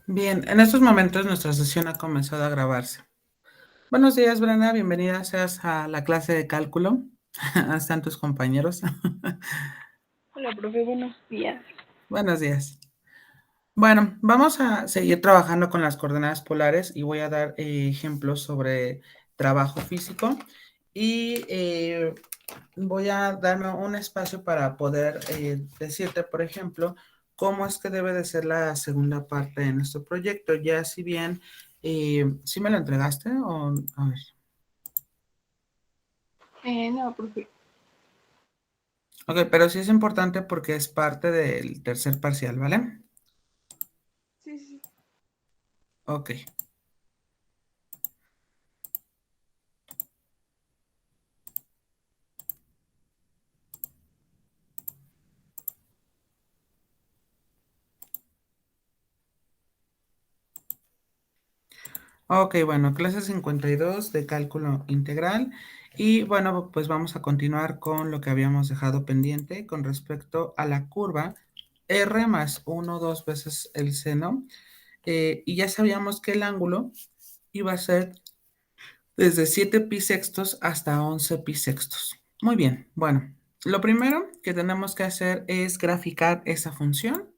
Bien, en estos momentos nuestra sesión ha comenzado a grabarse. Buenos días, Brenda, bienvenida seas a la clase de cálculo. Están tus compañeros. Hola, profe, buenos días. Buenos días. Bueno, vamos a seguir trabajando con las coordenadas polares y voy a dar ejemplos sobre trabajo físico y voy a darme un espacio para poder decirte, por ejemplo, cómo es que debe de ser la segunda parte de nuestro proyecto. Ya si bien, ¿sí me lo entregaste o a ver? No, profe. Ok, pero sí es importante porque es parte del tercer parcial, ¿vale? Sí, sí. Ok. Ok, bueno, clase 52 de cálculo integral. Y bueno, pues vamos a continuar con lo que habíamos dejado pendiente con respecto a la curva R más 1, 2 veces el seno. Y ya sabíamos que el ángulo iba a ser desde 7 pi sextos hasta 11 pi sextos. Muy bien, bueno, lo primero que tenemos que hacer es graficar esa función.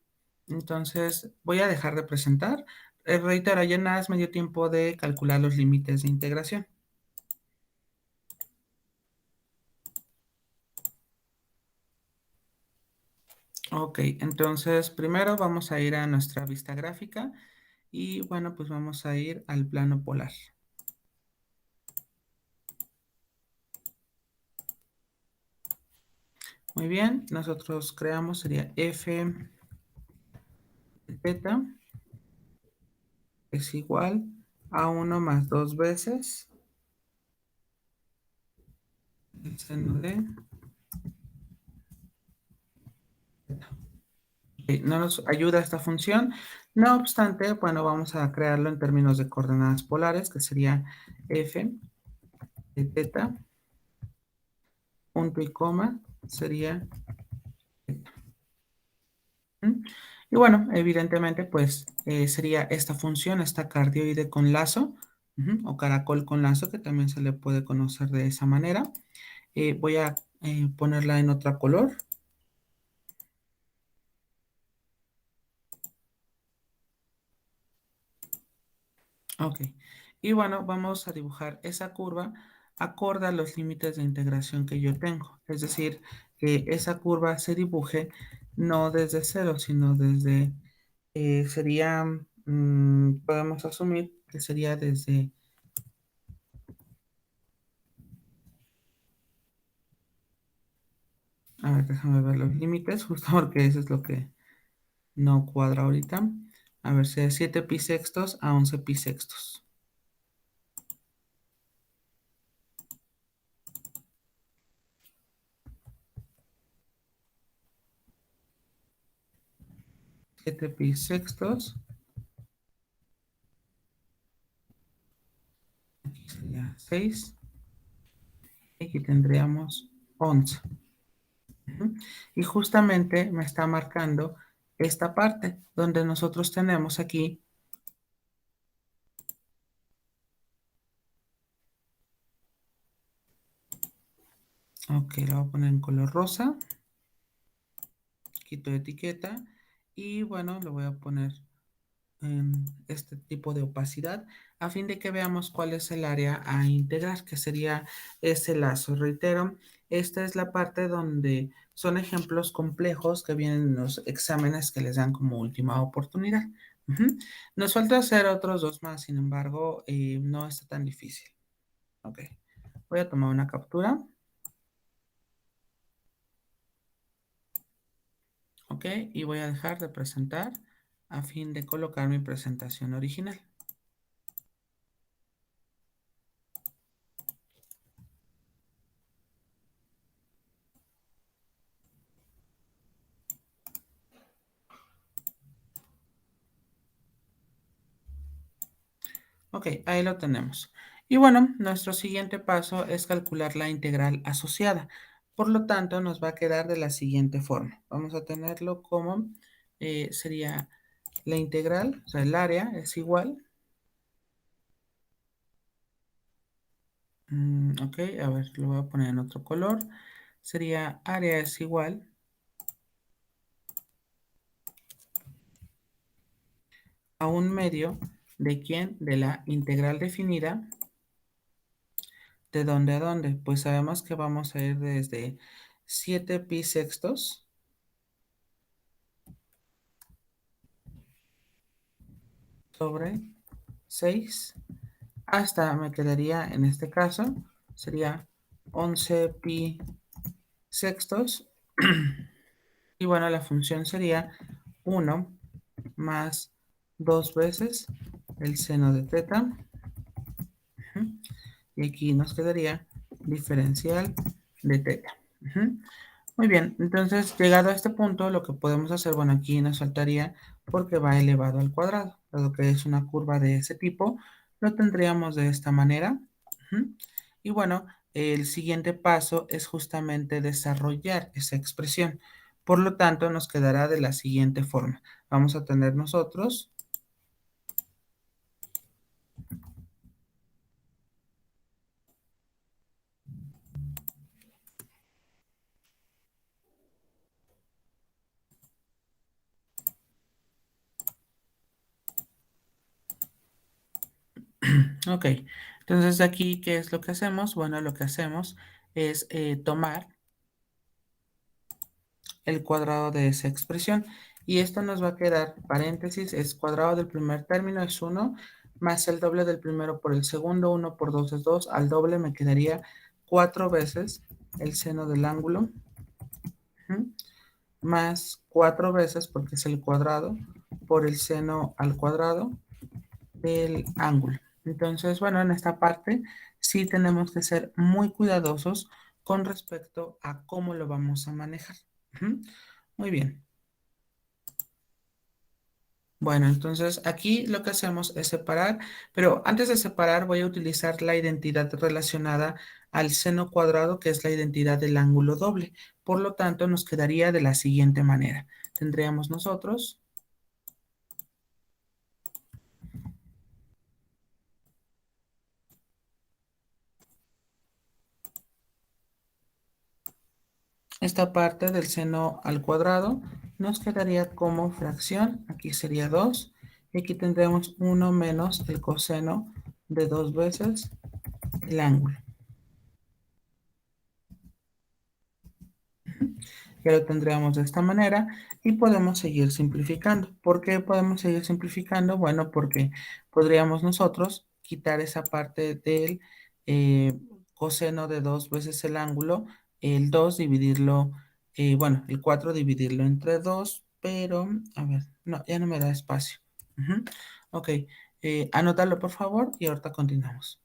Entonces voy a dejar de presentar. Reitero, ya nada más me dio tiempo de calcular los límites de integración. Ok, entonces primero vamos a ir a nuestra vista gráfica y bueno, pues vamos a ir al plano polar. Muy bien, nosotros creamos, sería f de teta es igual a 1 más 2 veces el seno de teta. Ok, no nos ayuda esta función, no obstante, bueno, vamos a crearlo en términos de coordenadas polares, que sería f de teta, punto y coma, sería teta. ¿Mm? Y bueno, evidentemente, pues sería esta función, esta cardioide con lazo, o caracol con lazo, que también se le puede conocer de esa manera. Voy a ponerla en otro color. Ok. Y bueno, vamos a dibujar esa curva acorde a los límites de integración que yo tengo. Es decir, que esa curva se dibuje no desde cero, sino desde, sería, podemos asumir que sería desde, a ver, déjame ver los límites, justo porque eso es lo que no cuadra ahorita. A ver, si de 7 pi sextos a 11 pi sextos. 7 pi sextos. Aquí sería 6. Y aquí tendríamos 11. Ujú. Y justamente me está marcando esta parte donde nosotros tenemos aquí, ok, lo voy a poner en color rosa, quito etiqueta y bueno, lo voy a poner en este tipo de opacidad a fin de que veamos cuál es el área a integrar, que sería ese lazo. Reitero, esta es la parte donde son ejemplos complejos que vienen en los exámenes que les dan como última oportunidad. Ujú. Nos falta hacer otros dos más, sin embargo, no está tan difícil. Ok, voy a tomar una captura. Ok, y voy a dejar de presentar a fin de colocar mi presentación original. Ok, ahí lo tenemos. Y bueno, nuestro siguiente paso es calcular la integral asociada. Por lo tanto, nos va a quedar de la siguiente forma. Vamos a tenerlo como sería La integral, o sea, el área es igual. Ok, a ver, lo voy a poner en otro color. Sería área es igual a un medio de quién, de la integral definida. ¿De dónde a dónde? Pues sabemos que vamos a ir desde 7 pi sextos sobre 6 hasta, me quedaría en este caso, sería 11 pi sextos. Y bueno, la función sería 1 más 2 veces el seno de teta. Y aquí nos quedaría diferencial de teta. Muy bien, entonces llegado a este punto, lo que podemos hacer, bueno, aquí nos faltaría porque va elevado al cuadrado. Dado que es una curva de ese tipo, lo tendríamos de esta manera. Y bueno, el siguiente paso es justamente desarrollar esa expresión. Por lo tanto, nos quedará de la siguiente forma. Vamos a tener nosotros. Ok, entonces aquí, ¿qué es lo que hacemos? Bueno, lo que hacemos es tomar el cuadrado de esa expresión. Y esto nos va a quedar, paréntesis, es cuadrado del primer término, es 1, más el doble del primero por el segundo, 1 por 2 es 2, al doble me quedaría 4 veces el seno del ángulo, más 4 veces, porque es el cuadrado, por el seno al cuadrado del ángulo. Entonces, bueno, en esta parte sí tenemos que ser muy cuidadosos con respecto a cómo lo vamos a manejar. Muy bien. Bueno, entonces aquí lo que hacemos es separar, pero antes de separar voy a utilizar la identidad relacionada al seno cuadrado, que es la identidad del ángulo doble. Por lo tanto, nos quedaría de la siguiente manera. Tendríamos nosotros esta parte del seno al cuadrado, nos quedaría como fracción, aquí sería 2, y aquí tendremos 1 menos el coseno de 2 veces el ángulo. Ya lo tendríamos de esta manera y podemos seguir simplificando. ¿Por qué podemos seguir simplificando? Bueno, porque podríamos nosotros quitar esa parte del coseno de 2 veces el ángulo, el 2 dividirlo, bueno, el 4 dividirlo entre 2, pero, a ver, no, ya no me da espacio. Ok, anótalo por favor y ahorita continuamos.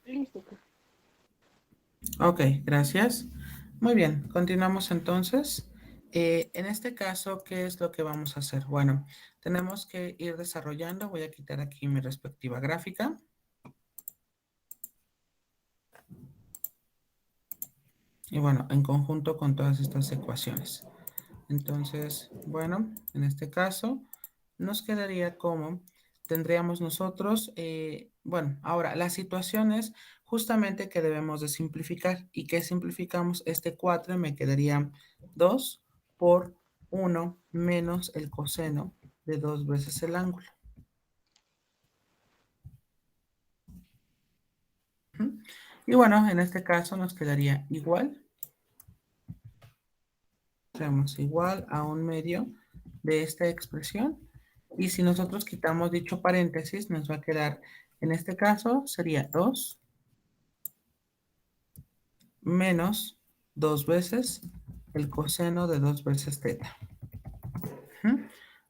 Listo, profe. Ok, gracias. Muy bien, continuamos entonces. En este caso, ¿qué es lo que vamos a hacer? Bueno, tenemos que ir desarrollando. Voy a quitar aquí mi respectiva gráfica. Y bueno, en conjunto con todas estas ecuaciones. Entonces, bueno, en este caso nos quedaría como tendríamos nosotros, bueno, ahora la situación es justamente que debemos de simplificar. ¿Y qué simplificamos? Este 4 me quedaría 2 por 1 menos el coseno de 2 veces el ángulo. Y bueno, en este caso nos quedaría igual. Tenemos igual a 1/2 de esta expresión. Y si nosotros quitamos dicho paréntesis, nos va a quedar, en este caso, sería 2 menos 2 veces el coseno de 2 veces teta.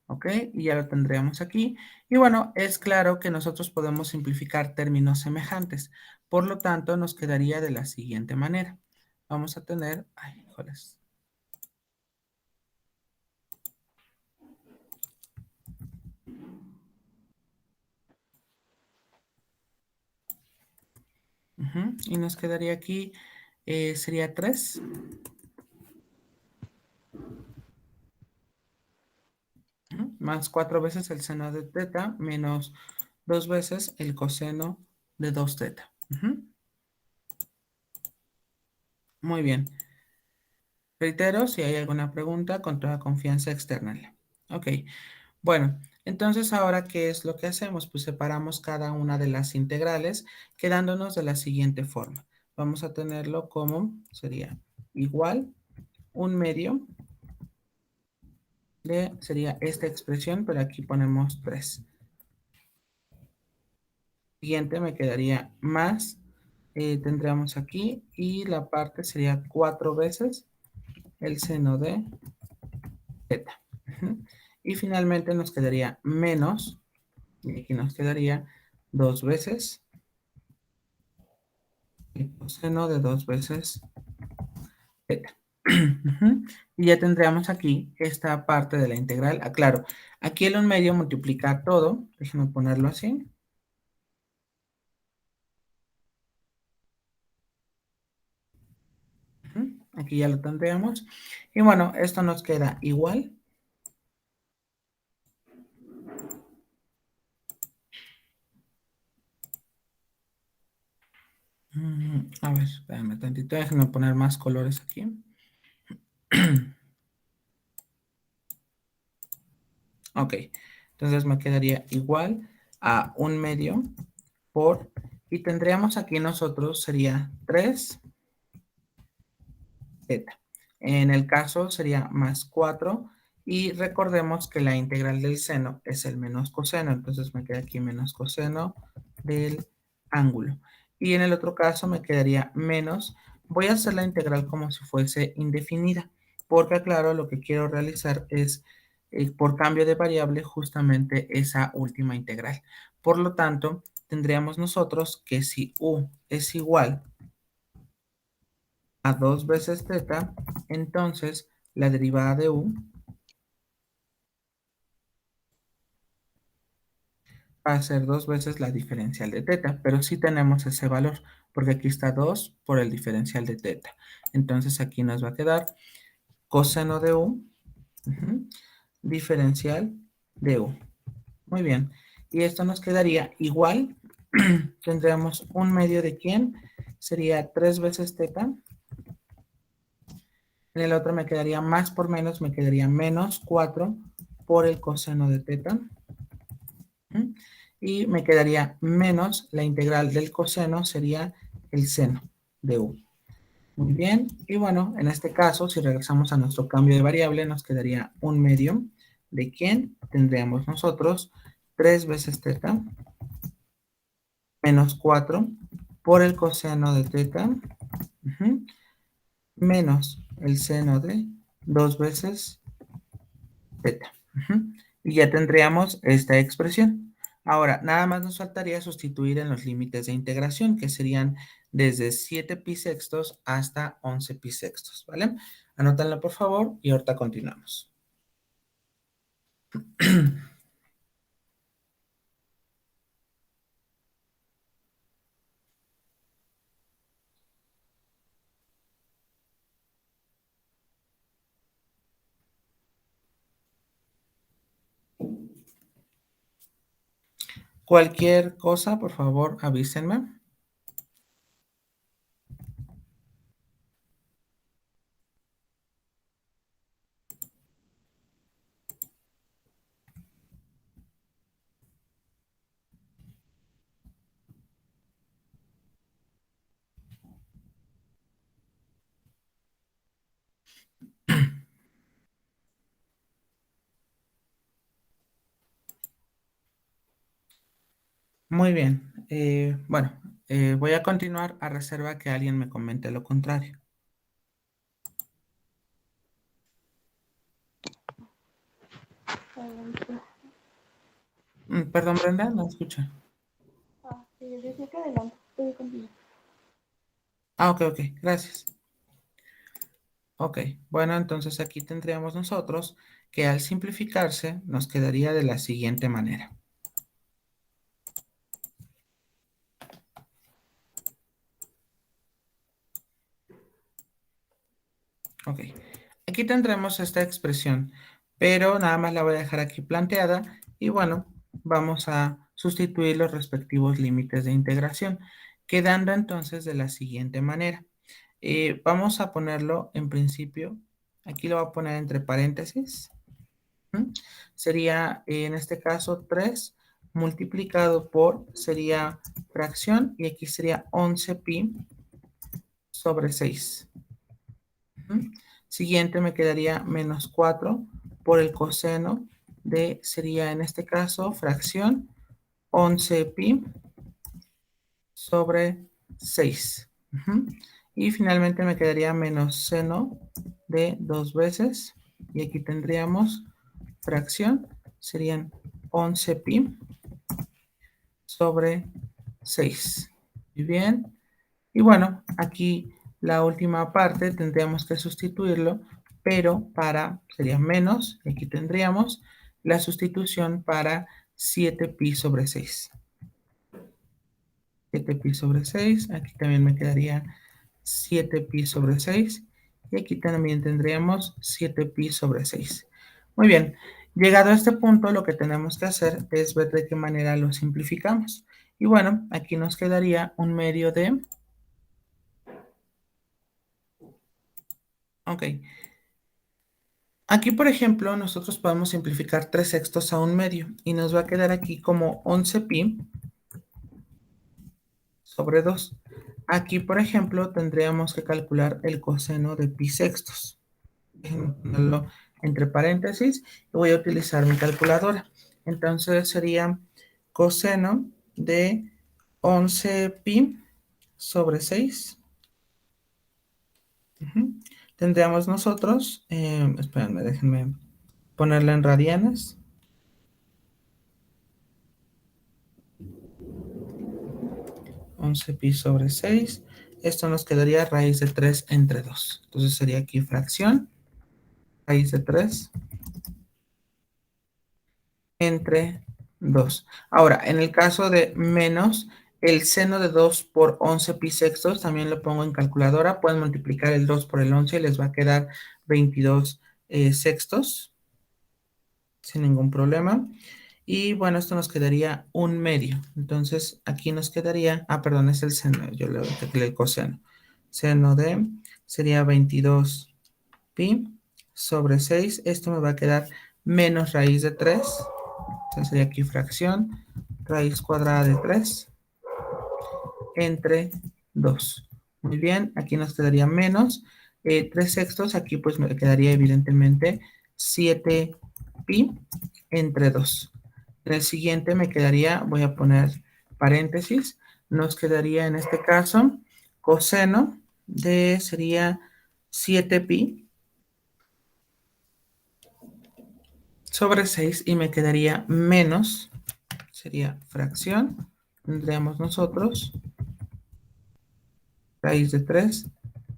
¿Ok? Y ya lo tendríamos aquí. Y bueno, es claro que nosotros podemos simplificar términos semejantes. Por lo tanto, nos quedaría de la siguiente manera. Vamos a tener... Ay, híjoles. Y nos quedaría aquí, sería 3 más 4 veces el seno de teta menos 2 veces el coseno de 2 teta. Muy bien. Reitero, si hay alguna pregunta, con toda confianza externala. Ok. Bueno, entonces ahora, ¿qué es lo que hacemos? Pues separamos cada una de las integrales, quedándonos de la siguiente forma. Vamos a tenerlo como, sería igual, 1/2 de, sería esta expresión, pero aquí ponemos 3. Siguiente me quedaría más, tendríamos aquí, y la parte sería 4 veces el seno de teta. Y finalmente nos quedaría menos, y aquí nos quedaría 2 veces el coseno de 2 veces teta. Y ya tendríamos aquí esta parte de la integral. Aclaro, aquí el 1/2 multiplica todo, déjenme ponerlo así. Aquí ya lo tendríamos. Y bueno, esto nos queda igual. A ver, espérame tantito, déjenme poner más colores aquí. Ok, entonces me quedaría igual a 1/2 por, y tendríamos aquí nosotros sería 3 teta. En el caso sería más 4 y recordemos que la integral del seno es el menos coseno, entonces me queda aquí menos coseno del ángulo. Y en el otro caso me quedaría menos, voy a hacer la integral como si fuese indefinida, porque claro, lo que quiero realizar es, por cambio de variable, justamente esa última integral. Por lo tanto, tendríamos nosotros que si u es igual a 2 veces teta, entonces la derivada de u va a ser 2 veces la diferencial de teta, pero sí tenemos ese valor, porque aquí está 2 por el diferencial de teta. Entonces aquí nos va a quedar coseno de u, diferencial de u. Muy bien. Y esto nos quedaría igual, tendríamos 1/2 de quién, sería 3 veces teta. En el otro me quedaría más por menos, me quedaría menos 4 por el coseno de teta. Y me quedaría menos la integral del coseno, sería el seno de u. Muy bien, y bueno, en este caso, si regresamos a nuestro cambio de variable, nos quedaría 1/2 de quién tendríamos nosotros 3 veces teta menos 4 por el coseno de teta menos el seno de 2 veces teta. Y ya tendríamos esta expresión. Ahora, nada más nos faltaría sustituir en los límites de integración, que serían desde 7 pi sextos hasta 11 pi sextos, ¿vale? Anótanlo por favor y ahorita continuamos. Cualquier cosa, por favor, avísenme. Muy bien. Bueno, voy a continuar a reserva que alguien me comente lo contrario. Adelante. Perdón, Brenda, no escucha. Sí, decía que adelante. Estoy contigo. Ah, ok, ok, gracias. Ok, bueno, entonces aquí tendríamos nosotros que al simplificarse nos quedaría de la siguiente manera. Ok, aquí tendremos esta expresión, pero nada más la voy a dejar aquí planteada y bueno, vamos a sustituir los respectivos límites de integración, quedando entonces de la siguiente manera. Vamos a ponerlo en principio, aquí lo voy a poner entre paréntesis. ¿Mm? Sería en este caso 3 multiplicado por, sería fracción y aquí sería 11 pi sobre 6. Siguiente me quedaría menos 4 por el coseno de, sería en este caso fracción 11 pi sobre 6. Y finalmente me quedaría menos seno de 2 veces. Y aquí tendríamos fracción, serían 11 pi sobre 6. Muy bien. Y bueno, aquí la última parte tendríamos que sustituirlo, pero sería menos, aquí tendríamos la sustitución para 7 pi sobre 6. 7 pi sobre 6, aquí también me quedaría 7 pi sobre 6 y aquí también tendríamos 7 pi sobre 6. Muy bien, llegado a este punto lo que tenemos que hacer es ver de qué manera lo simplificamos. Y bueno, aquí nos quedaría un medio de... Ok, aquí por ejemplo nosotros podemos simplificar 3 sextos a un medio y nos va a quedar aquí como 11 pi sobre 2. Aquí, por ejemplo, tendríamos que calcular el coseno de pi sextos. Déjenme ponerlo entre paréntesis y voy a utilizar mi calculadora. Entonces sería coseno de 11 pi sobre 6. Tendríamos nosotros, espérenme, déjenme ponerla en radianes. 11 pi sobre 6. Esto nos quedaría raíz de 3 entre 2. Entonces sería aquí fracción, raíz de 3 entre 2. Ahora, en el caso de menos, el seno de 2 por 11 pi sextos, también lo pongo en calculadora. Pueden multiplicar el 2 por el 11 y les va a quedar 22 sextos, sin ningún problema. Y bueno, esto nos quedaría un medio. Entonces, aquí nos quedaría, perdón, es el seno, yo le tecleé el coseno. Seno de sería 22 pi sobre 6. Esto me va a quedar menos raíz de 3. Entonces sería aquí fracción, raíz cuadrada de 3 entre 2. Muy bien, aquí nos quedaría menos 3 sextos. Aquí pues me quedaría evidentemente 7 pi entre 2. En el siguiente me quedaría, voy a poner paréntesis, nos quedaría en este caso coseno de sería 7 pi sobre 6 y me quedaría menos, sería fracción, tendríamos nosotros raíz de 3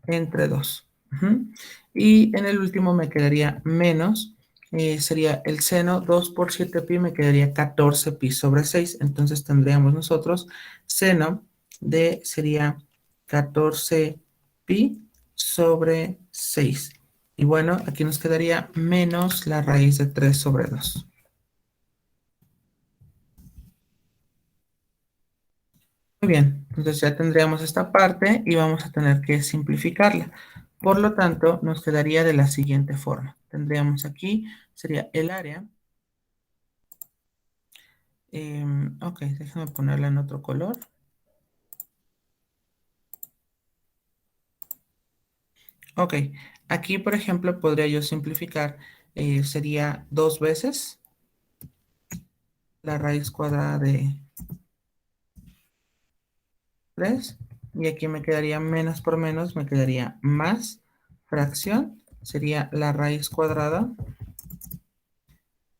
entre 2. Y en el último me quedaría menos, sería el seno 2 por 7 pi, me quedaría 14 pi sobre 6. Entonces tendríamos nosotros seno de, sería 14 pi sobre 6. Y bueno, aquí nos quedaría menos la raíz de 3 sobre 2. Muy bien, entonces ya tendríamos esta parte y vamos a tener que simplificarla. Por lo tanto, nos quedaría de la siguiente forma. Tendríamos aquí, sería el área. Ok, déjame ponerla en otro color. Ok, aquí por ejemplo podría yo simplificar, sería 2 veces la raíz cuadrada de 3. Y aquí me quedaría menos por menos, me quedaría más fracción. Sería la raíz cuadrada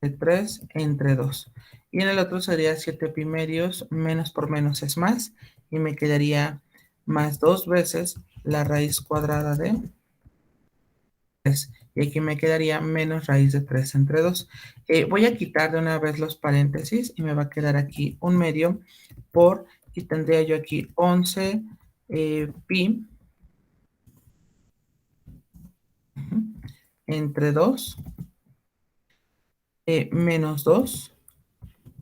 de 3 entre 2. Y en el otro sería 7 pi medios, menos por menos es más. Y me quedaría más 2 veces la raíz cuadrada de 3. Y aquí me quedaría menos raíz de 3 entre 2. Voy a quitar de una vez los paréntesis y me va a quedar aquí un medio por, y tendría yo aquí 11 pi entre 2 menos 2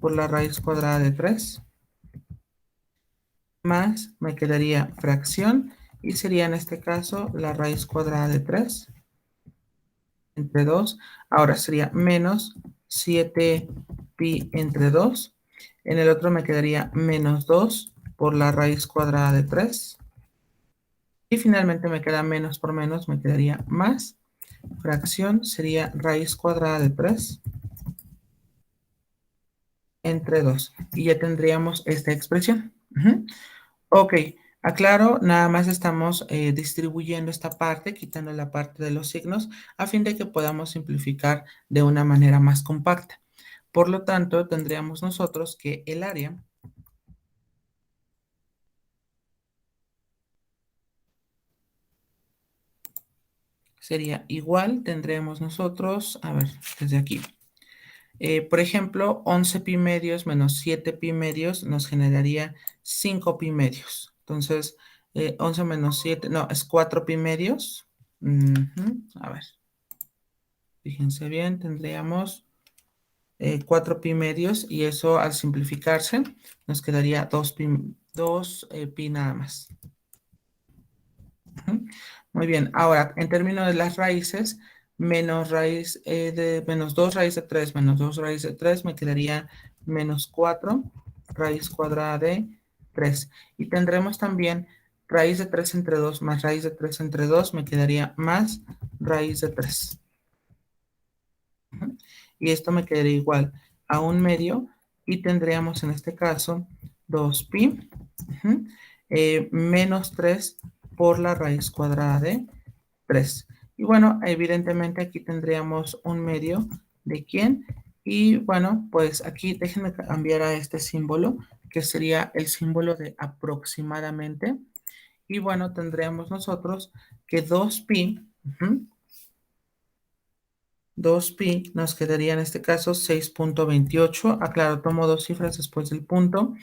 por la raíz cuadrada de 3 más me quedaría fracción y sería en este caso la raíz cuadrada de 3 entre 2. Ahora sería menos 7 pi entre 2. En el otro me quedaría menos 2 por la raíz cuadrada de 3. Y finalmente me queda menos por menos, me quedaría más. Fracción sería raíz cuadrada de 3 entre 2. Y ya tendríamos esta expresión. Ok, aclaro, nada más estamos distribuyendo esta parte, quitando la parte de los signos, a fin de que podamos simplificar de una manera más compacta. Por lo tanto, tendríamos nosotros que el área sería igual, tendremos nosotros, a ver, desde aquí. Por ejemplo, 11 pi medios menos 7 pi medios nos generaría 5 pi medios. Entonces, 11 menos 7, no, es 4 pi medios. A ver, fíjense bien, tendríamos 4 pi medios y eso al simplificarse nos quedaría 2 pi nada más. Muy bien, ahora en términos de las raíces, menos raíz de menos 2 raíz de 3 menos 2 raíz de 3 me quedaría menos 4 raíz cuadrada de 3. Y tendremos también raíz de 3 entre 2 más raíz de 3 entre 2 me quedaría más raíz de 3. Y esto me quedaría igual a un medio y tendríamos en este caso 2 pi menos 3 por la raíz cuadrada de 3. Y bueno, evidentemente aquí tendríamos un medio de quién. Y bueno, pues aquí déjenme cambiar a este símbolo, que sería el símbolo de aproximadamente. Y bueno, tendríamos nosotros que 2pi, 2pi nos quedaría en este caso 6.28. Aclaro, tomo dos cifras después del punto,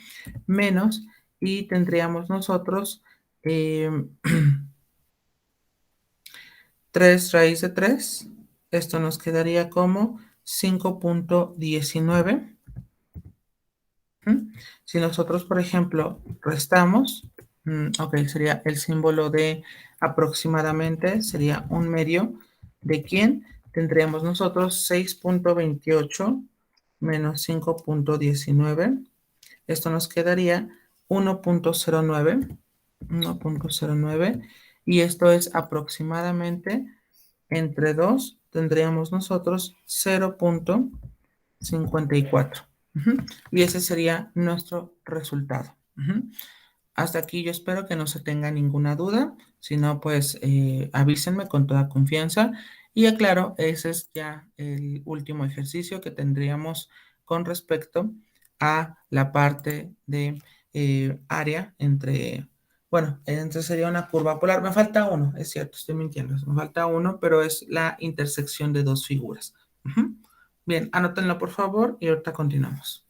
menos, y tendríamos nosotros 3 raíz de 3. Esto nos quedaría como 5.19. Si nosotros, por ejemplo, restamos, ok, sería el símbolo de aproximadamente, sería un medio de quién tendríamos nosotros 6.28 menos 5.19. Esto nos quedaría 1.09, 1.09, y esto es aproximadamente entre 2 tendríamos nosotros 0.54. Y ese sería nuestro resultado. Hasta aquí yo espero que no se tenga ninguna duda. Si no, pues avísenme con toda confianza. Y aclaro, ese es ya el último ejercicio que tendríamos con respecto a la parte de área entre, bueno, entonces sería una curva polar. Me falta uno, es cierto, estoy mintiendo. Me falta uno, pero es la intersección de dos figuras. Bien, anótenlo por favor y ahorita continuamos.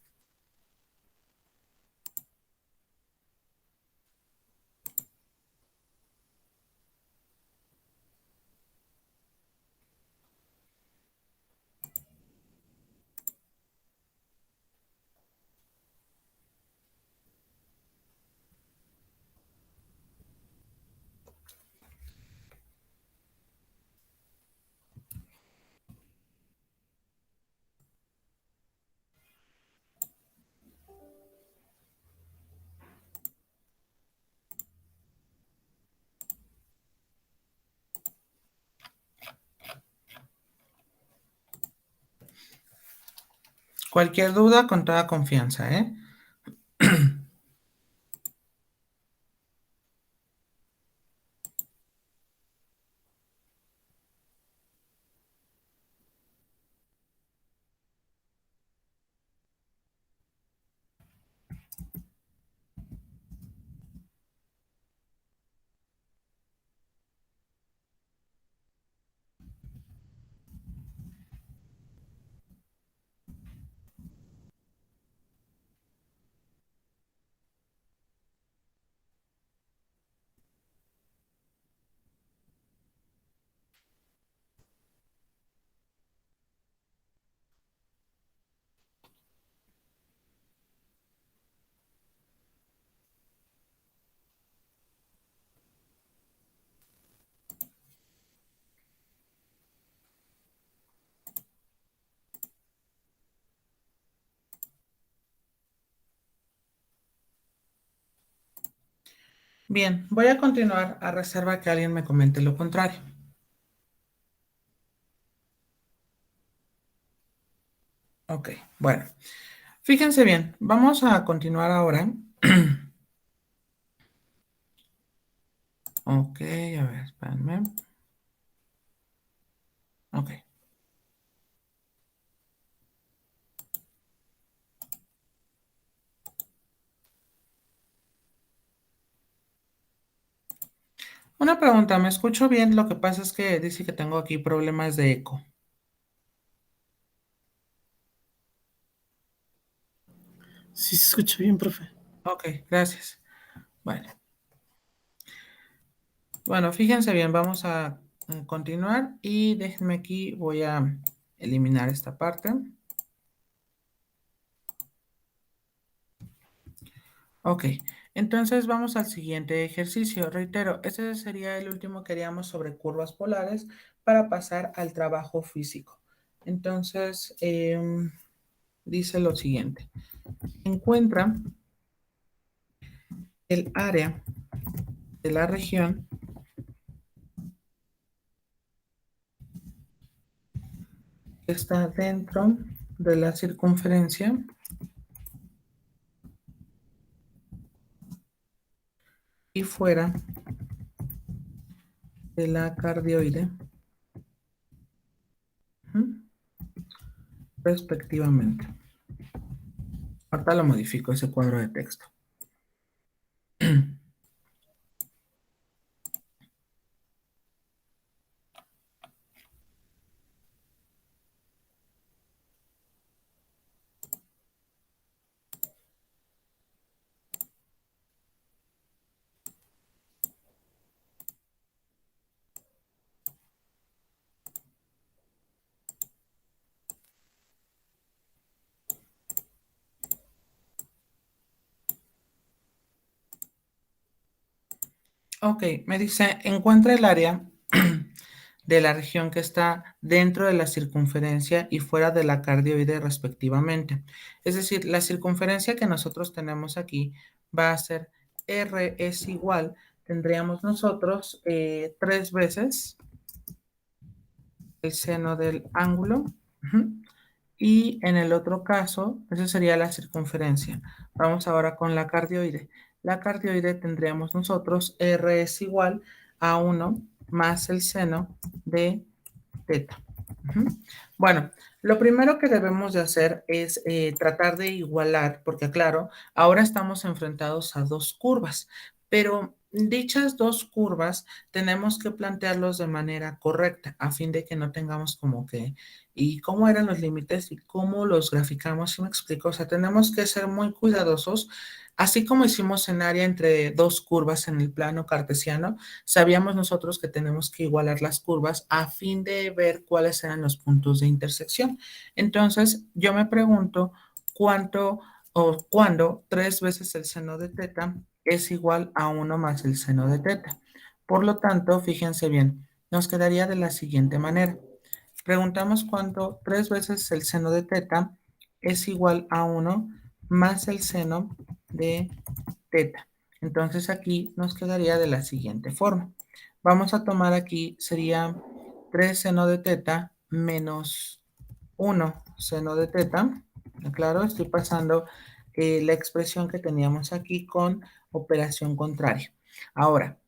Cualquier duda, con toda confianza, ¿eh? Bien, voy a continuar a reserva que alguien me comente lo contrario. Ok, bueno, fíjense bien, vamos a continuar ahora. Ok, a ver, espérenme. Ok. Una pregunta, ¿me escucho bien? Lo que pasa es que dice que tengo aquí problemas de eco. Sí se escucha bien, profe. Ok, gracias. Bueno, fíjense bien, vamos a continuar y déjenme aquí, voy a eliminar esta parte. Ok, entonces vamos al siguiente ejercicio. Reitero, este sería el último que haríamos sobre curvas polares para pasar al trabajo físico. Entonces, dice lo siguiente. Encuentra el área de la región que está dentro de la circunferencia y fuera de la cardioide, respectivamente. Ahorita lo modifico ese cuadro de texto. Ok, me dice, encuentra el área de la región que está dentro de la circunferencia y fuera de la cardioide respectivamente. Es decir, la circunferencia que nosotros tenemos aquí va a ser R es igual, tendríamos nosotros 3 veces el seno del ángulo. Y en el otro caso, esa sería la circunferencia. Vamos ahora con la cardioide. La cardioide tendríamos nosotros R es igual a 1 más el seno de teta. Bueno, lo primero que debemos de hacer es tratar de igualar, porque claro, ahora estamos enfrentados a dos curvas, pero dichas dos curvas tenemos que plantearlos de manera correcta, a fin de que no tengamos como que, ¿y cómo eran los límites y cómo los graficamos? ¿Sí me explico? O sea, tenemos que ser muy cuidadosos, así como hicimos en área entre dos curvas en el plano cartesiano. Sabíamos nosotros que tenemos que igualar las curvas a fin de ver cuáles eran los puntos de intersección. Entonces, yo me pregunto cuánto o cuándo 3 veces el seno de teta es igual a 1 más el seno de teta. Por lo tanto, fíjense bien, nos quedaría de la siguiente manera. Preguntamos cuánto 3 veces el seno de teta es igual a 1 más el seno de teta. Entonces aquí nos quedaría de la siguiente forma. Vamos a tomar aquí, sería 3 seno de teta menos 1 seno de teta. Claro, estoy pasando la expresión que teníamos aquí con operación contraria. Ahora,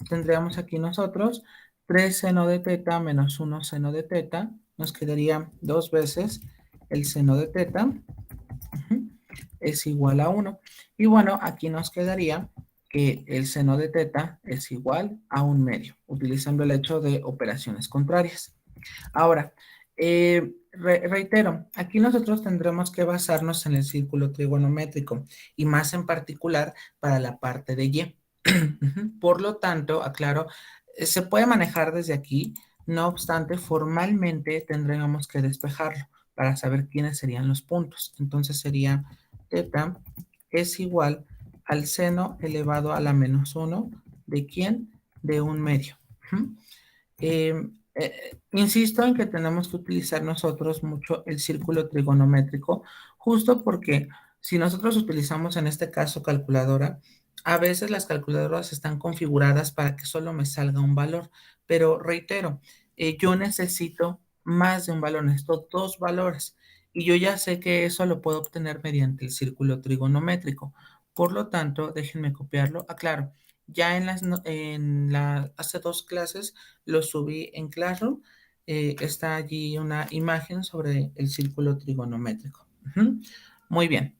tendríamos aquí nosotros 3 seno de teta menos 1 seno de teta. Nos quedaría 2 veces el seno de teta es igual a 1. Y bueno, aquí nos quedaría que el seno de teta es igual a 1/2, utilizando el hecho de operaciones contrarias. Ahora, reitero, aquí nosotros tendremos que basarnos en el círculo trigonométrico y más en particular para la parte de Y. Por lo tanto, aclaro, se puede manejar desde aquí, no obstante, formalmente tendríamos que despejarlo para saber quiénes serían los puntos. Entonces sería teta es igual al seno elevado a la menos 1 de quién? De 1/2. Insisto en que tenemos que utilizar nosotros mucho el círculo trigonométrico, justo porque si nosotros utilizamos en este caso calculadora, A veces las calculadoras están configuradas para que solo me salga un valor, pero reitero, yo necesito más de un valor, necesito dos valores y yo ya sé que eso lo puedo obtener mediante el círculo trigonométrico. Por lo tanto, déjenme copiarlo. Aclaro, ya hace dos clases lo subí en Classroom. Está allí una imagen sobre el círculo trigonométrico. Ujú. Muy bien.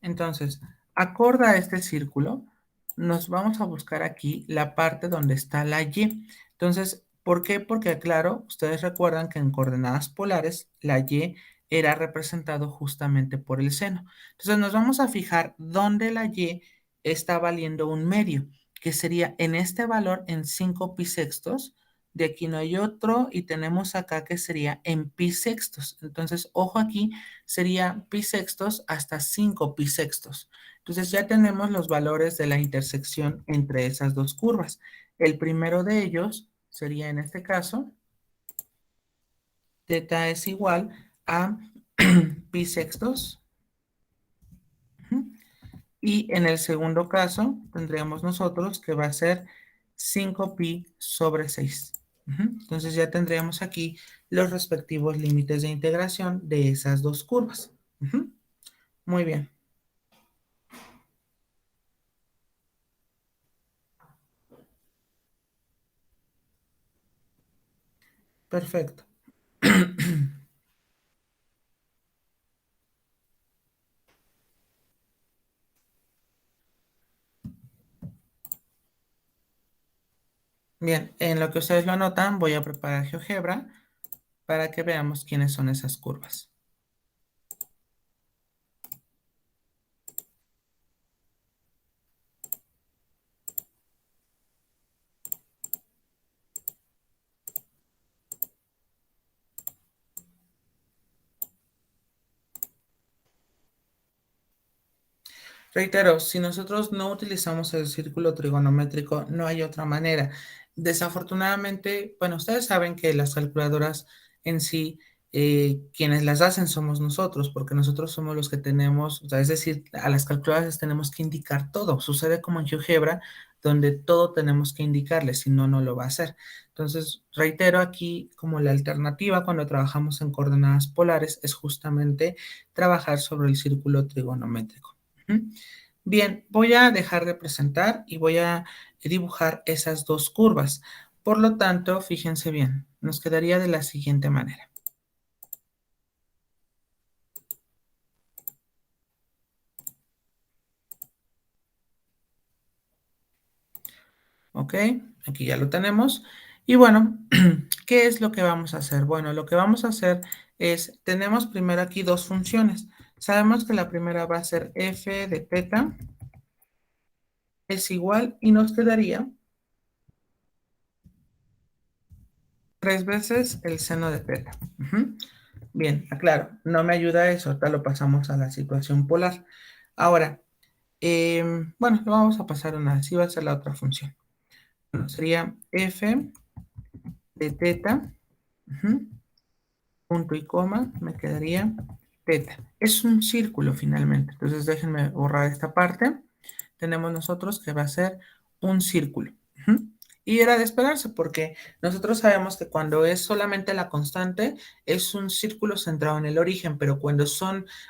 Entonces, acorde a este círculo, nos vamos a buscar aquí la parte donde está la Y. Entonces, ¿por qué? Porque, claro, ustedes recuerdan que en coordenadas polares la Y era representado justamente por el seno. Entonces, nos vamos a fijar dónde la Y está valiendo un medio, que sería en este valor en 5 pi sextos. De aquí no hay otro y tenemos acá que sería en pi sextos. Entonces, ojo aquí, sería pi sextos hasta 5 pi sextos. Entonces ya tenemos los valores de la intersección entre esas dos curvas. El primero de ellos sería en este caso, teta es igual a pi sextos. Y en el segundo caso tendríamos nosotros que va a ser 5 pi sobre 6. Entonces ya tendríamos aquí los respectivos límites de integración de esas dos curvas. Muy bien. Perfecto. Bien, en lo que ustedes lo anotan, voy a preparar GeoGebra para que veamos quiénes son esas curvas. Reitero, si nosotros no utilizamos el círculo trigonométrico, no hay otra manera. Desafortunadamente, bueno, ustedes saben que las calculadoras en sí, quienes las hacen somos nosotros, porque nosotros somos los que tenemos, o sea, es decir, a las calculadoras tenemos que indicar todo. Sucede como en GeoGebra, donde todo tenemos que indicarle, si no, no lo va a hacer. Entonces, reitero aquí como la alternativa cuando trabajamos en coordenadas polares es justamente trabajar sobre el círculo trigonométrico. Bien, voy a dejar de presentar y voy a dibujar esas dos curvas. Por lo tanto, fíjense bien, nos quedaría de la siguiente manera. ¿Ok? Aquí ya lo tenemos. Y bueno, ¿qué es lo que vamos a hacer? Bueno, lo que vamos a hacer es, tenemos primero aquí dos funciones. Sabemos que la primera va a ser f de teta es igual y nos quedaría 3 veces el seno de teta. Bien, aclaro, no me ayuda eso, ahorita lo pasamos a la situación polar. Ahora, bueno, lo vamos a pasar a una, así va a ser la otra función. Bueno, sería f de teta, punto y coma, me quedaría teta. Es un círculo finalmente, entonces déjenme borrar esta parte. Tenemos nosotros que va a ser un círculo. Y era de esperarse porque nosotros sabemos que cuando es solamente la constante es un círculo centrado en el origen, pero cuando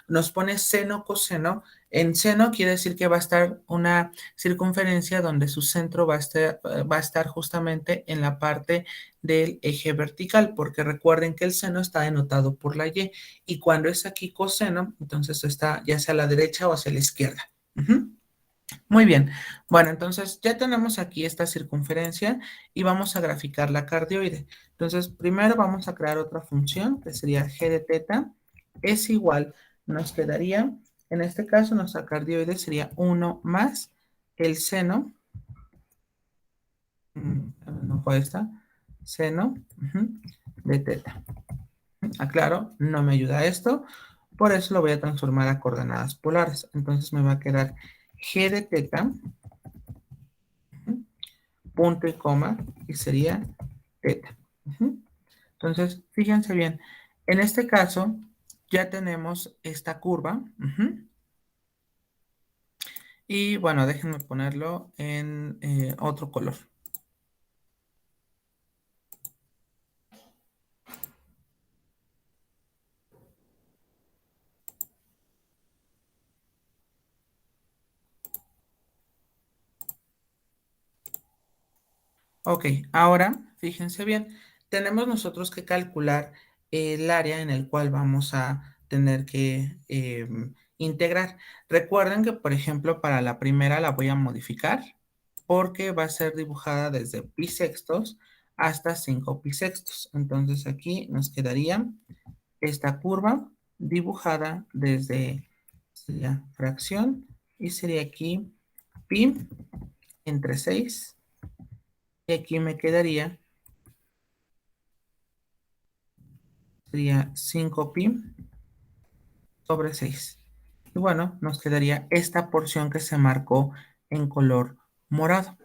nos pone seno, coseno, en seno quiere decir que va a estar una circunferencia donde su centro va a estar justamente en la parte del eje vertical, porque recuerden que el seno está denotado por la y cuando es aquí coseno, entonces está ya sea a la derecha o hacia la izquierda. Muy bien, bueno, entonces ya tenemos aquí esta circunferencia y vamos a graficar la cardioide. Entonces, primero vamos a crear otra función que sería g de teta es igual, nos quedaría, en este caso nuestra cardioide sería 1 más el seno, no fue esta, seno de teta. Aclaro, no me ayuda esto, por eso lo voy a transformar a coordenadas polares. Entonces me va a quedar g de teta punto y coma, y sería teta. Entonces, fíjense bien, en este caso ya tenemos esta curva, Y bueno, déjenme ponerlo en otro color. Ok, ahora fíjense bien, tenemos nosotros que calcular el área en el cual vamos a tener que integrar. Recuerden que, por ejemplo, para la primera la voy a modificar porque va a ser dibujada desde pi sextos hasta 5 pi sextos. Entonces aquí nos quedaría esta curva dibujada desde, sería fracción, y sería aquí pi entre 6, y aquí me quedaría, sería 5 pi sobre 6. Y bueno, nos quedaría esta porción que se marcó en color morado.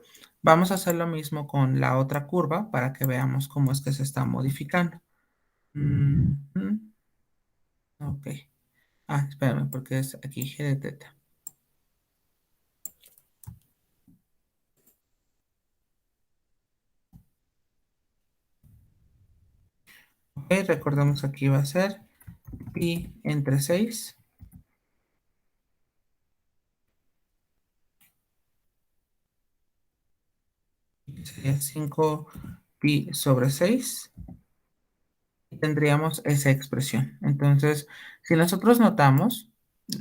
Vamos a hacer lo mismo con la otra curva para que veamos cómo es que se está modificando. Ok. Ah, espérame, porque es aquí g de teta. Ok, recordemos que aquí va a ser pi entre 6. Sería 5 pi sobre 6. Tendríamos esa expresión. Entonces, si nosotros notamos,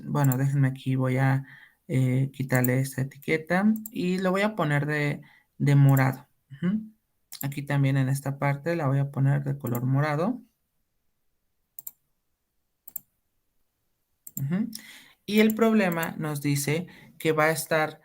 bueno, déjenme aquí, voy a quitarle esta etiqueta y lo voy a poner de morado. Ujú. Aquí también en esta parte la voy a poner de color morado. Ujú. Y el problema nos dice que va a estar,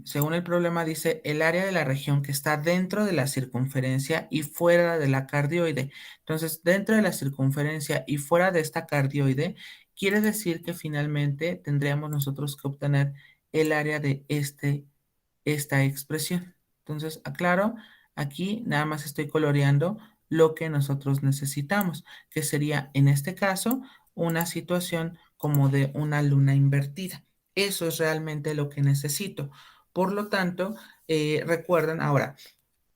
según el problema dice, el área de la región que está dentro de la circunferencia y fuera de la cardioide. Entonces, dentro de la circunferencia y fuera de esta cardioide, quiere decir que finalmente tendríamos nosotros que obtener el área de esta expresión. Entonces, aclaro, aquí nada más estoy coloreando lo que nosotros necesitamos, que sería en este caso una situación como de una luna invertida. Eso es realmente lo que necesito. Por lo tanto, recuerden ahora,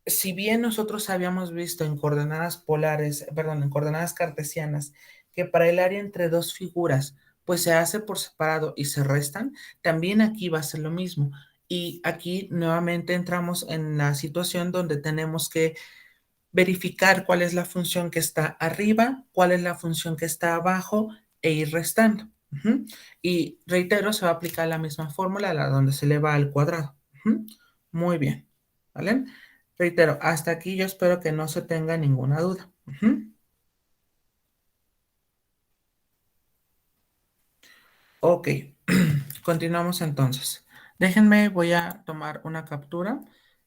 si bien nosotros habíamos visto en coordenadas polares, perdón, en coordenadas cartesianas, que para el área entre dos figuras, pues se hace por separado y se restan, también aquí va a ser lo mismo. Y aquí nuevamente entramos en la situación donde tenemos que verificar cuál es la función que está arriba, cuál es la función que está abajo e ir restando. Ujú. Y reitero, se va a aplicar la misma fórmula, la donde se le va al cuadrado. Ujú. Muy bien, ¿vale? Reitero, hasta aquí yo espero que no se tenga ninguna duda. Ujú. Ok, continuamos entonces. Déjenme, voy a tomar una captura.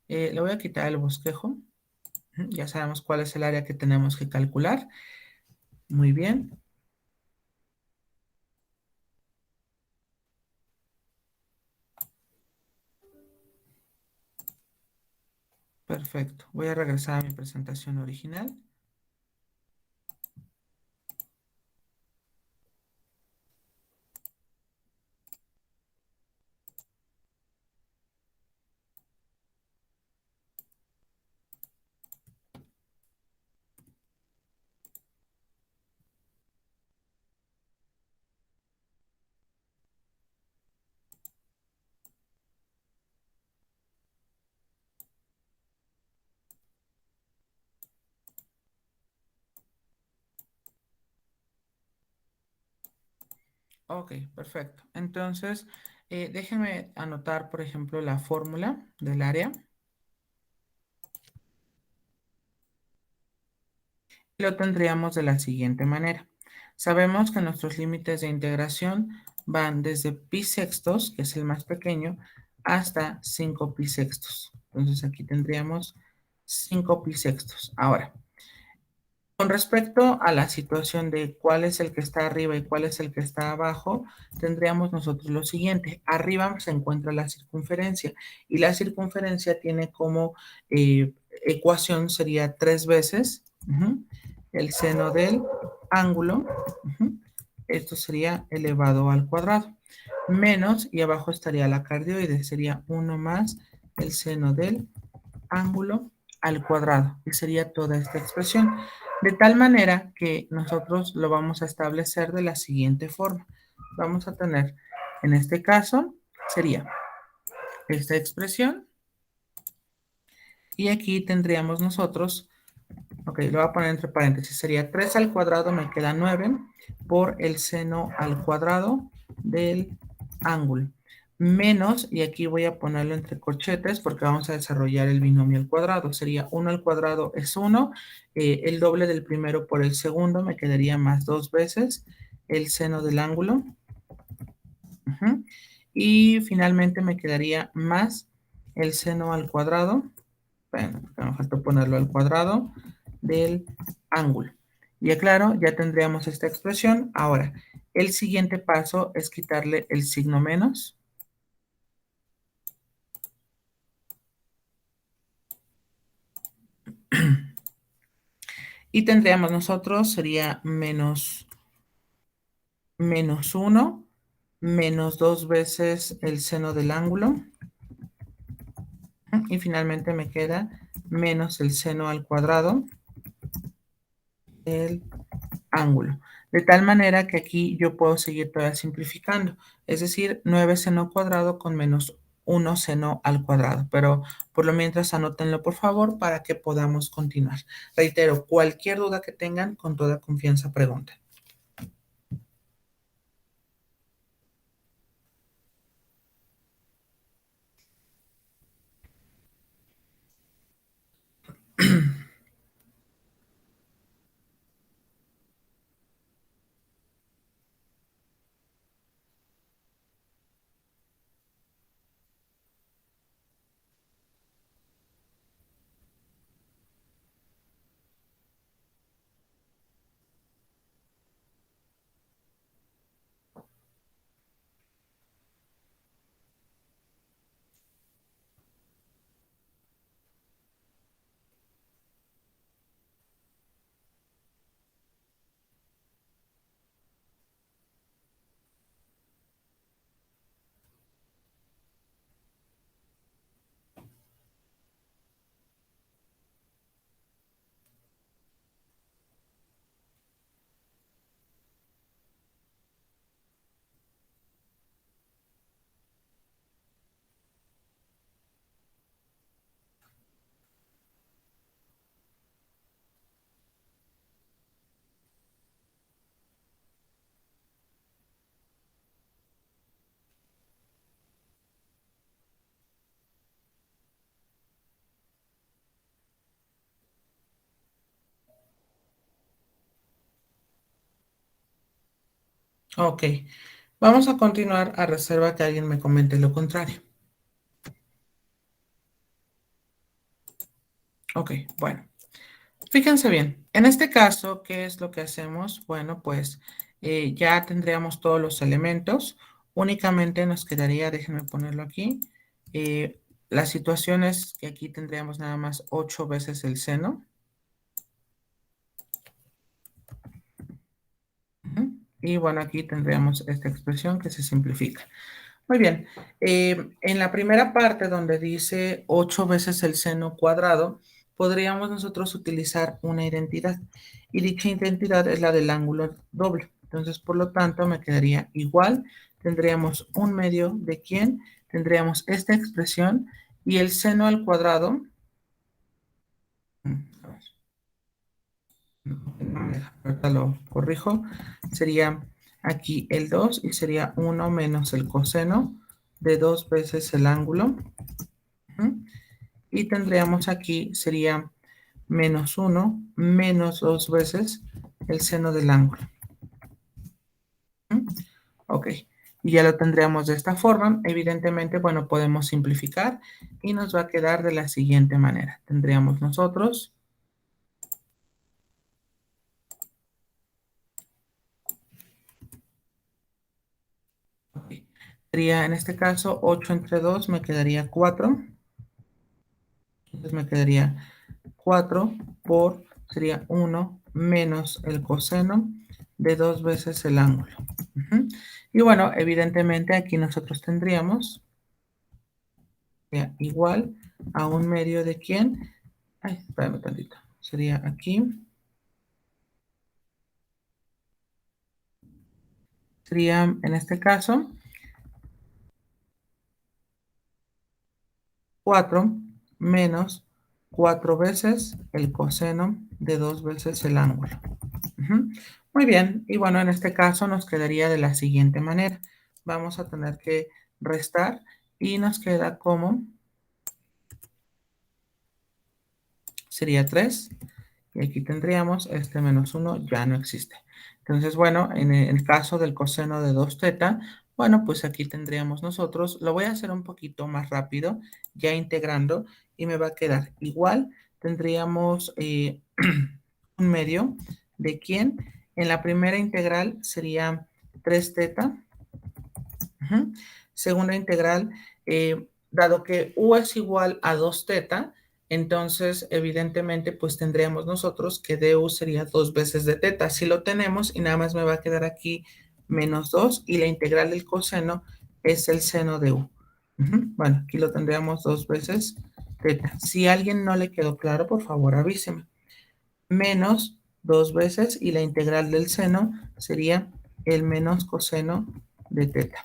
Le voy a quitar el bosquejo. Ujú. Ya sabemos cuál es el área que tenemos que calcular. Muy bien. Perfecto. Voy a regresar a mi presentación original. Ok, perfecto. Entonces, déjenme anotar, por ejemplo, la fórmula del área. Lo tendríamos de la siguiente manera. Sabemos que nuestros límites de integración van desde pi sextos, que es el más pequeño, hasta 5 pi sextos. Entonces aquí tendríamos 5 pi sextos. Ahora, con respecto a la situación de cuál es el que está arriba y cuál es el que está abajo, tendríamos nosotros lo siguiente. Arriba se encuentra la circunferencia y la circunferencia tiene como ecuación sería 3 veces el seno del ángulo. Esto sería elevado al cuadrado. menos, y abajo estaría la cardioide, sería 1 más el seno del ángulo al cuadrado, y sería toda esta expresión. De tal manera que nosotros lo vamos a establecer de la siguiente forma. Vamos a tener, en este caso, sería esta expresión, y aquí tendríamos nosotros, ok, lo voy a poner entre paréntesis, sería 3 al cuadrado, me queda 9, por el seno al cuadrado del ángulo, menos, y aquí voy a ponerlo entre corchetes porque vamos a desarrollar el binomio al cuadrado, sería 1 al cuadrado es 1, el doble del primero por el segundo, me quedaría más 2 veces el seno del ángulo, y finalmente me quedaría más el seno al cuadrado, bueno, me faltó ponerlo al cuadrado del ángulo. Y aclaro, ya tendríamos esta expresión. Ahora, el siguiente paso es quitarle el signo menos. Y tendríamos nosotros, sería menos 1, menos 2 veces el seno del ángulo. Y finalmente me queda menos el seno al cuadrado del ángulo. De tal manera que aquí yo puedo seguir todavía simplificando. Es decir, 9 seno cuadrado con menos 1 seno al cuadrado. Pero por lo mientras anótenlo por favor para que podamos continuar. Reitero, cualquier duda que tengan, con toda confianza pregunten. Ok, vamos a continuar a reserva que alguien me comente lo contrario. Ok, bueno. Fíjense bien, en este caso, ¿qué es lo que hacemos? Bueno, pues ya tendríamos todos los elementos, únicamente nos quedaría, déjenme ponerlo aquí, la situación es que aquí tendríamos nada más 8 veces el seno. Y bueno, aquí tendríamos esta expresión que se simplifica. Muy bien, en la primera parte donde dice 8 veces el seno cuadrado, podríamos nosotros utilizar una identidad y dicha identidad es la del ángulo doble. Entonces, por lo tanto, me quedaría igual. Tendríamos un medio de quién, tendríamos esta expresión y el seno al cuadrado. A ver, no me deja, ahorita lo corrijo. Sería aquí el 2 y sería 1 menos el coseno de 2 veces el ángulo. Y tendríamos aquí, sería menos 1 menos 2 veces el seno del ángulo. Ok, y ya lo tendríamos de esta forma. Evidentemente, bueno, podemos simplificar y nos va a quedar de la siguiente manera. Tendríamos nosotros sería en este caso 8 entre 2 me quedaría 4. Entonces me quedaría 4 sería 1 menos el coseno de 2 veces el ángulo. Y bueno, evidentemente aquí nosotros tendríamos igual a 1/2 de quién. Ay, espérame tantito. Sería aquí. Sería en este caso 4 menos 4 veces el coseno de 2 veces el ángulo. Muy bien, y bueno, en este caso nos quedaría de la siguiente manera. Vamos a tener que restar y nos queda como, sería 3, y aquí tendríamos este menos 1 ya no existe. Entonces, bueno, en el caso del coseno de 2 teta, bueno, pues aquí tendríamos nosotros, lo voy a hacer un poquito más rápido, ya integrando, y me va a quedar igual. Tendríamos 1/2 de quién. En la primera integral sería 3 teta. Segunda integral, dado que u es igual a 2 teta, entonces evidentemente pues tendríamos nosotros que du sería 2 veces de teta. Si lo tenemos y nada más me va a quedar aquí menos 2 y la integral del coseno es el seno de u. Bueno, aquí lo tendríamos 2 veces teta. Si a alguien no le quedó claro, por favor avíseme. Menos 2 veces y la integral del seno sería el menos coseno de teta.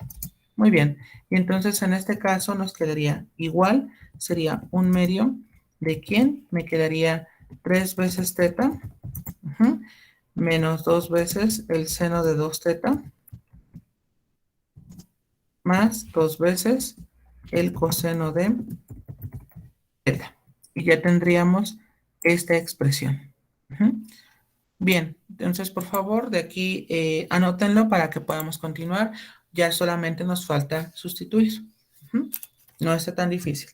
Muy bien, y entonces en este caso nos quedaría igual, sería 1/2 de quién, me quedaría 3 veces teta, menos 2 veces el seno de 2 teta, más 2 veces el coseno de teta. Y ya tendríamos esta expresión. Bien, entonces por favor de aquí anótenlo para que podamos continuar. Ya solamente nos falta sustituir. No está tan difícil.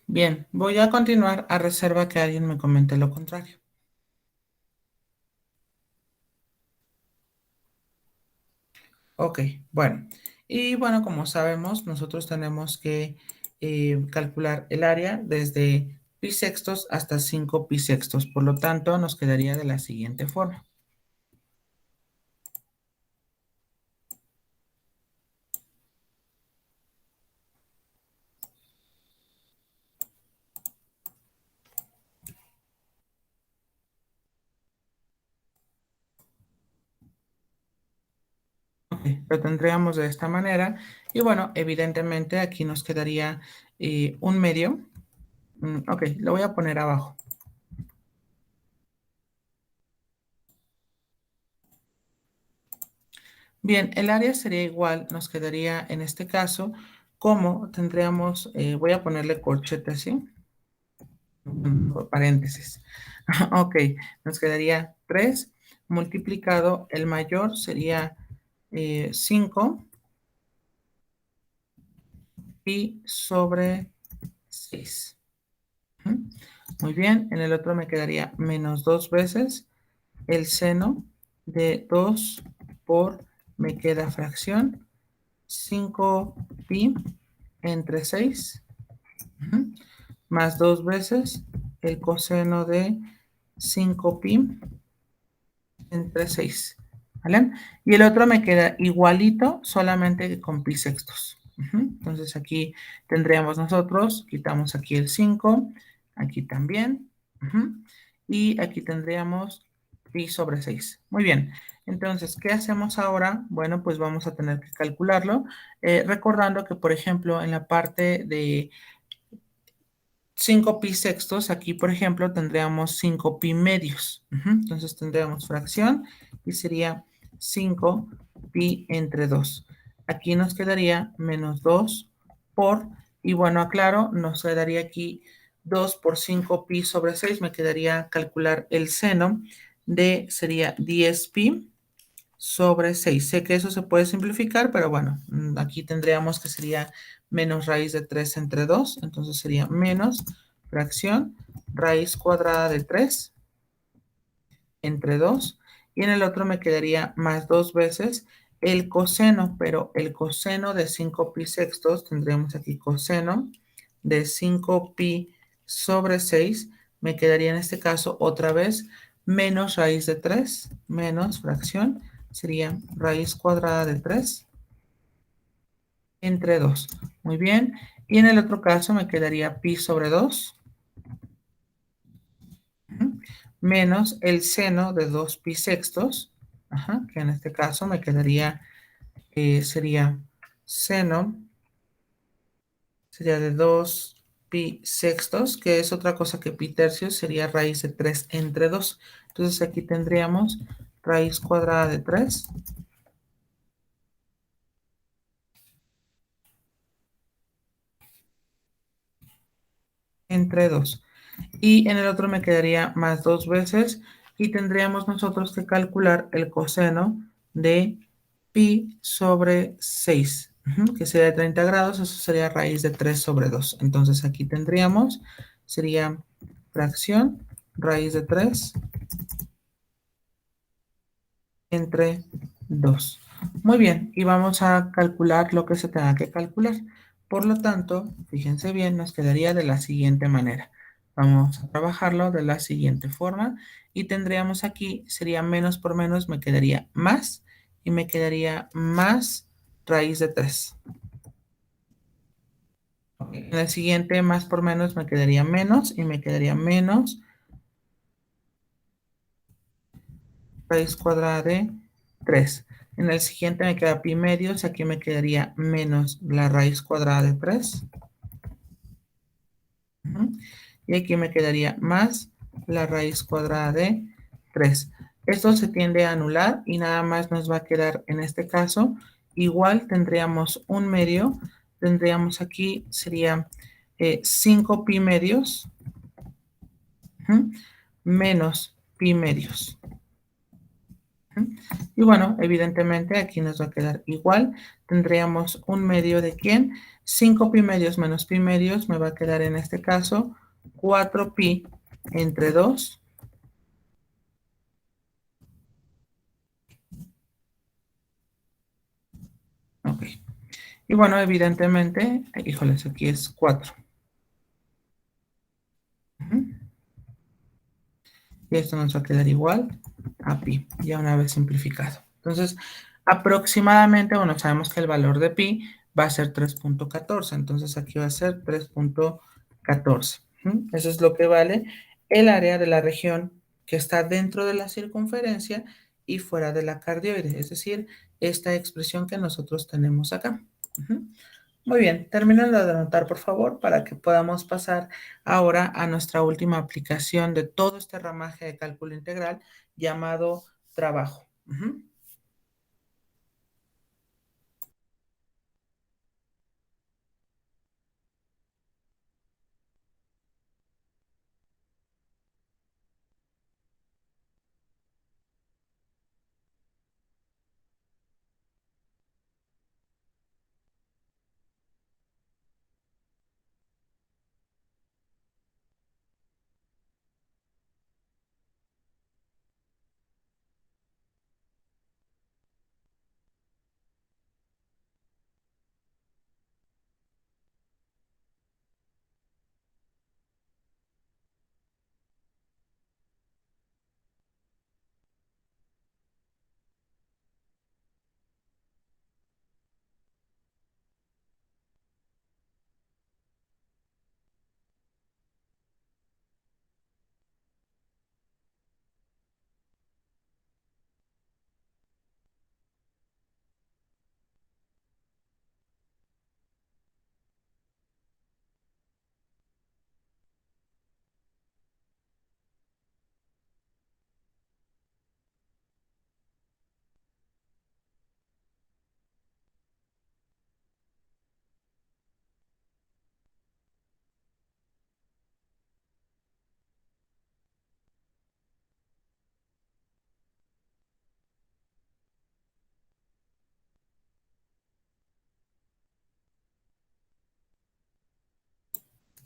Bien, voy a continuar a reserva que alguien me comente lo contrario. Ok, bueno. Y bueno, como sabemos, nosotros tenemos que calcular el área desde pi sextos hasta 5 pi sextos. Por lo tanto, nos quedaría de la siguiente forma. Ok, lo tendríamos de esta manera. Y bueno, evidentemente aquí nos quedaría 1/2. Ok, lo voy a poner abajo. Bien, el área sería igual, nos quedaría en este caso, como tendríamos, voy a ponerle corchete así, paréntesis. Ok, nos quedaría 3 multiplicado, el mayor sería 5 pi sobre 6. Muy bien, en el otro me quedaría menos 2 veces el seno de 2 por, me queda fracción, 5 pi entre 6, más 2 veces el coseno de 5 pi entre 6, ¿vale? Y el otro me queda igualito, solamente que con pi sextos. Entonces aquí tendríamos nosotros, quitamos aquí el 5, aquí también, y aquí tendríamos pi sobre 6. Muy bien, entonces, ¿qué hacemos ahora? Bueno, pues vamos a tener que calcularlo, recordando que, por ejemplo, en la parte de 5 pi sextos, aquí por ejemplo tendríamos 5 pi medios. Entonces tendríamos fracción y sería 5 pi entre 2. Aquí nos quedaría menos 2 por, y bueno, aclaro, nos quedaría aquí 2 por 5 pi sobre 6, me quedaría calcular el seno de, sería 10 pi sobre 6. Sé que eso se puede simplificar, pero bueno, aquí tendríamos que sería menos raíz de 3 entre 2, entonces sería menos fracción raíz cuadrada de 3 entre 2, y en el otro me quedaría más 2 veces el coseno, pero el coseno de 5 pi sextos, tendríamos aquí coseno de 5 pi sobre 6, me quedaría en este caso otra vez menos raíz de 3, menos fracción, sería raíz cuadrada de 3 entre 2. Muy bien, y en el otro caso me quedaría pi sobre 2 menos el seno de 2 pi sextos, que en este caso me quedaría, sería seno, sería de 2 pi sextos, que es otra cosa que pi tercios, sería raíz de 3 entre 2. Entonces aquí tendríamos raíz cuadrada de 3 entre 2. Y en el otro me quedaría más 2 veces y tendríamos nosotros que calcular el coseno de pi sobre 6, que sería de 30 grados, eso sería raíz de 3 sobre 2. Entonces aquí tendríamos, sería fracción, raíz de 3 entre 2. Muy bien, y vamos a calcular lo que se tenga que calcular. Por lo tanto, fíjense bien, nos quedaría de la siguiente manera. Vamos a trabajarlo de la siguiente forma y tendríamos aquí, sería menos por menos, me quedaría más y me quedaría más raíz de 3. En el siguiente, más por menos, me quedaría menos y me quedaría menos raíz cuadrada de 3. En el siguiente me queda pi medios, aquí me quedaría menos la raíz cuadrada de 3. Y aquí me quedaría más la raíz cuadrada de 3. Esto se tiende a anular y nada más nos va a quedar en este caso. Igual tendríamos un medio, tendríamos aquí, sería 5 pi medios menos pi medios. Y bueno, evidentemente aquí nos va a quedar igual. Tendríamos un medio de ¿quién? 5 pi medios menos pi medios me va a quedar en este caso 4 pi entre 2. Ok. Y bueno, evidentemente, híjoles, aquí es 4. Y esto nos va a quedar igual a pi, ya una vez simplificado. Entonces, aproximadamente, bueno, sabemos que el valor de pi va a ser 3.14, entonces aquí va a ser 3.14. Eso es lo que vale el área de la región que está dentro de la circunferencia y fuera de la cardioide, es decir, esta expresión que nosotros tenemos acá. Muy bien, termínalo de anotar, por favor, para que podamos pasar ahora a nuestra última aplicación de todo este ramaje de cálculo integral llamado trabajo.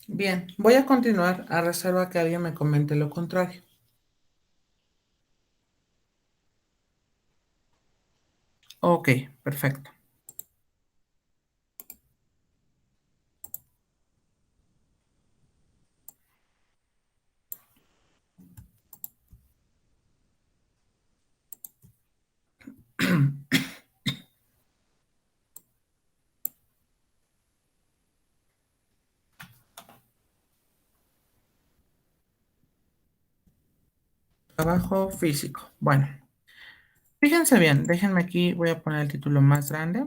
Bien, voy a continuar a reserva que alguien me comente lo contrario. Ok, perfecto. Trabajo físico. Bueno, fíjense bien, déjenme aquí, voy a poner el título más grande.